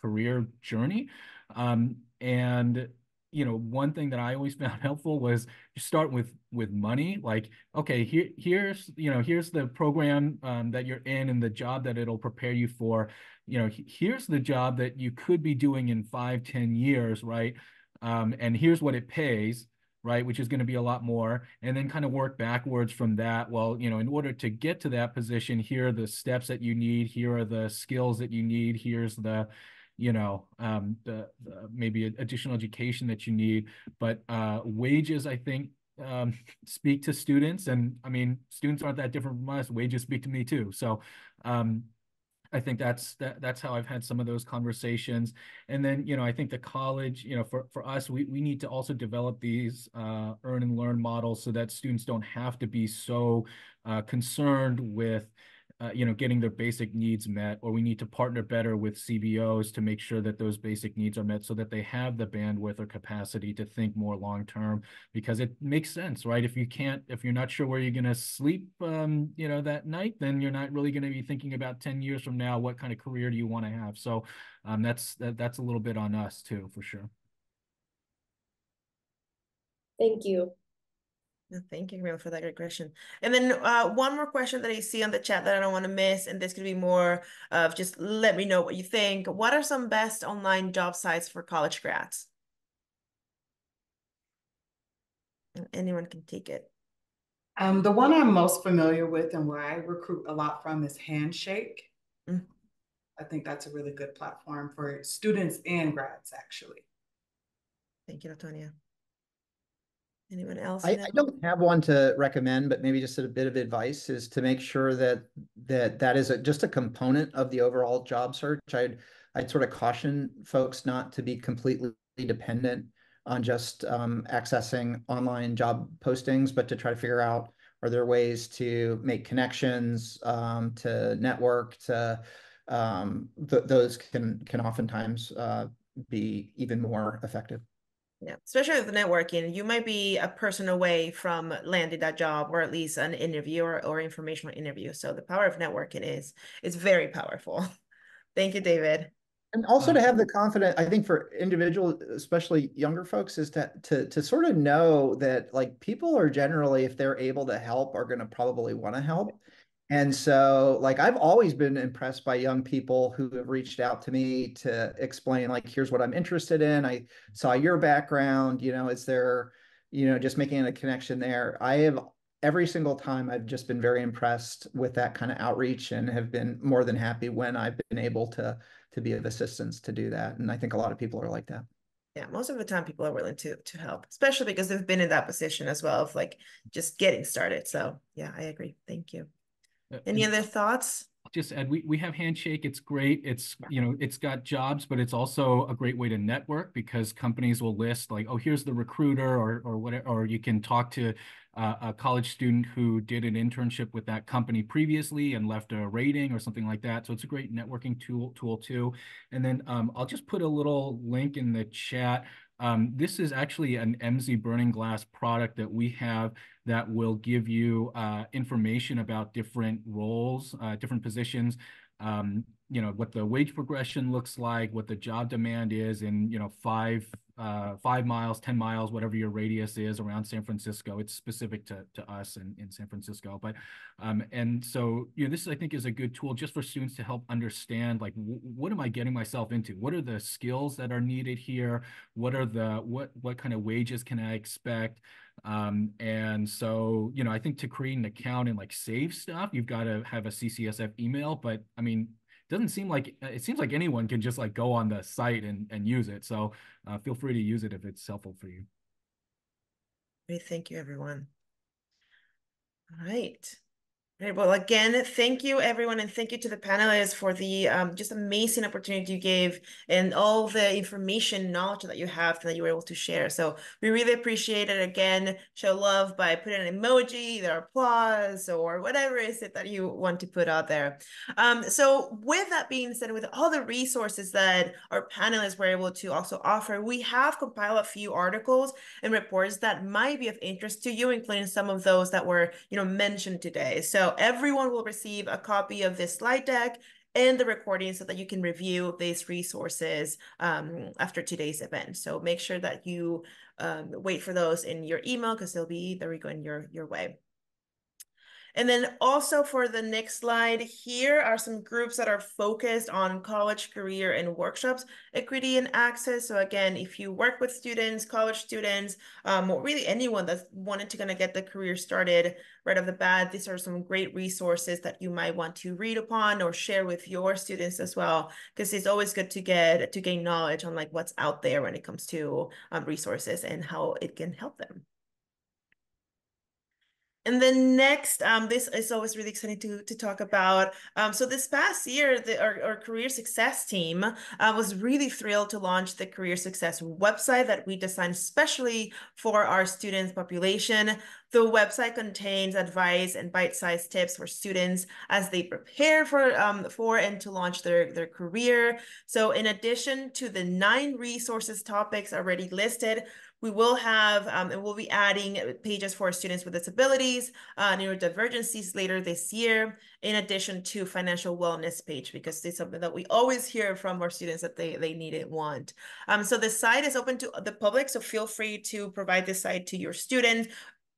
career journey. And one thing that I always found helpful was you start with money. Like, okay, here's the program that you're in and the job that it'll prepare you for. Here's the job that you could be doing in 5, 10 years, right? And here's what it pays, right? Which is going to be a lot more, and then kind of work backwards from that. Well, in order to get to that position, here are the steps that you need. Here are the skills that you need. Here's the maybe additional education that you need. But wages, I think, speak to students, and I mean, students aren't that different from us. Wages speak to me too. So I think that's how I've had some of those conversations. And then, I think the college, for us, we need to also develop these earn and learn models so that students don't have to be so concerned with getting their basic needs met, or we need to partner better with CBOs to make sure that those basic needs are met so that they have the bandwidth or capacity to think more long term, because it makes sense, right? If you're not sure where you're going to sleep, that night, then you're not really going to be thinking about 10 years from now, what kind of career do you want to have? So that's a little bit on us too, for sure. Thank you. Thank you, Camille, for that great question. And then one more question that I see on the chat that I don't want to miss, and this could be more of just let me know what you think. What are some best online job sites for college grads? Anyone can take it. The one I'm most familiar with and where I recruit a lot from is Handshake. Mm. I think that's a really good platform for students and grads, actually. Thank you, Latonia. Anyone else? I don't have one to recommend, but maybe just a bit of advice is to make sure that is just a component of the overall job search. I'd sort of caution folks not to be completely dependent on just accessing online job postings, but to try to figure out, are there ways to make connections, to network, those can oftentimes be even more effective. Yeah, especially with the networking, you might be a person away from landing that job, or at least an interview or informational interview. So the power of networking is very powerful. Thank you, David. And also to have the confidence, I think for individuals, especially younger folks, is to sort of know that like people are generally, if they're able to help, are going to probably want to help. And so like I've always been impressed by young people who have reached out to me to explain like, here's what I'm interested in. I saw your background, is there, just making a connection there. I have every single time I've just been very impressed with that kind of outreach and have been more than happy when I've been able to be of assistance to do that. And I think a lot of people are like that. Yeah, most of the time people are willing to help, especially because they've been in that position as well of like just getting started. So yeah, I agree. Thank you. Any And other thoughts? just add, we have Handshake. It's great. It's, you know, it's got jobs, but it's also a great way to network because companies will list like, oh, here's the recruiter or whatever, or you can talk to a college student who did an internship with that company previously and left a rating or something like that. So it's a great networking tool too. And then I'll just put a little link in the chat. This is actually an MZ Burning Glass product that we have that will give you information about different roles, different positions, you know, what the wage progression looks like, what the job demand is in, you know, 5 miles, 10 miles, whatever your radius is around San Francisco. It's specific to us in San Francisco. But and so, you know, this I think is a good tool just for students to help understand like what am I getting myself into? What are the skills that are needed here? What are the what kind of wages can I expect? And so, you know, I think to create an account and like save stuff, you've got to have a CCSF email. But I mean, doesn't seem like it seems like anyone can just like go on the site and use it. So feel free to use it if it's helpful for you. Great, thank you, everyone. All right. Right. Well, again, thank you, everyone, and thank you to the panelists for the just amazing opportunity you gave and all the information, knowledge that you have that you were able to share. So we really appreciate it. Again, show love by putting an emoji, either applause or whatever is it that you want to put out there. So with that being said, with all the resources that our panelists were able to also offer, we have compiled a few articles and reports that might be of interest to you, including some of those that were, mentioned today. So everyone will receive a copy of this slide deck and the recording so that you can review these resources after today's event. So make sure that you wait for those in your email because they'll be there we go in your way. And then also for the next slide, here are some groups that are focused on college, career, and workshops, equity and access. So again, if you work with students, college students, or really anyone that's wanted to kind of get the career started right off the bat, these are some great resources that you might want to read upon or share with your students as well, because it's always good to gain knowledge on like what's out there when it comes to resources and how it can help them. And then next, this is always really exciting to talk about. So this past year, our career success team was really thrilled to launch the career success website that we designed especially for our students population. The website contains advice and bite-sized tips for students as they prepare for and to launch their career. So in addition to the 9 resources topics already listed, we will have, and we'll be adding pages for students with disabilities, neurodivergencies later this year, in addition to financial wellness page, because it's something that we always hear from our students that they need and want. So the site is open to the public, so feel free to provide this site to your students.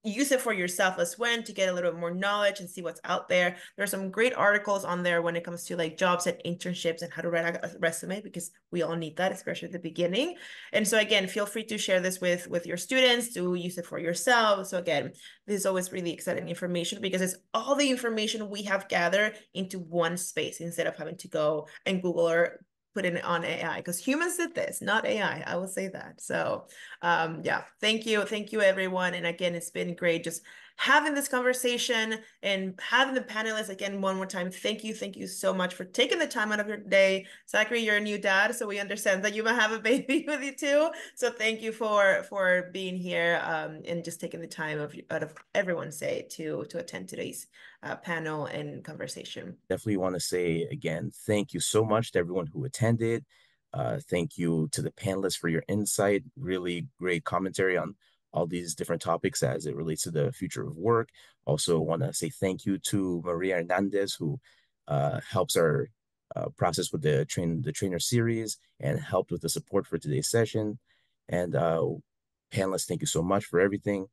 Use it for yourself as well to get a little bit more knowledge and see what's out there. There's some great articles on there when it comes to like jobs and internships and how to write a resume, because we all need that, especially at the beginning. And so again, feel free to share this with your students, to use it for yourself. So again, this is always really exciting information because it's all the information we have gathered into one space instead of having to go and Google or put it on AI, because humans did this, not AI. I will say that. So yeah, thank you everyone. And again, it's been great just having this conversation and having the panelists again one more time. Thank you so much for taking the time out of your day. Zachary, you're a new dad, so we understand that you might have a baby with you too. So thank you for being here and just taking the time out of everyone's day to attend today's panel and conversation. Definitely want to say again, thank you so much to everyone who attended. Thank you to the panelists for your insight. Really great commentary on all these different topics as it relates to the future of work. Also want to say thank you to Maria Hernandez, who helps our process with the trainer series and helped with the support for today's session. And panelists, thank you so much for everything.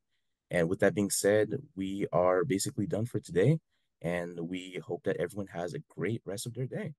And with that being said, we are basically done for today. And we hope that everyone has a great rest of their day.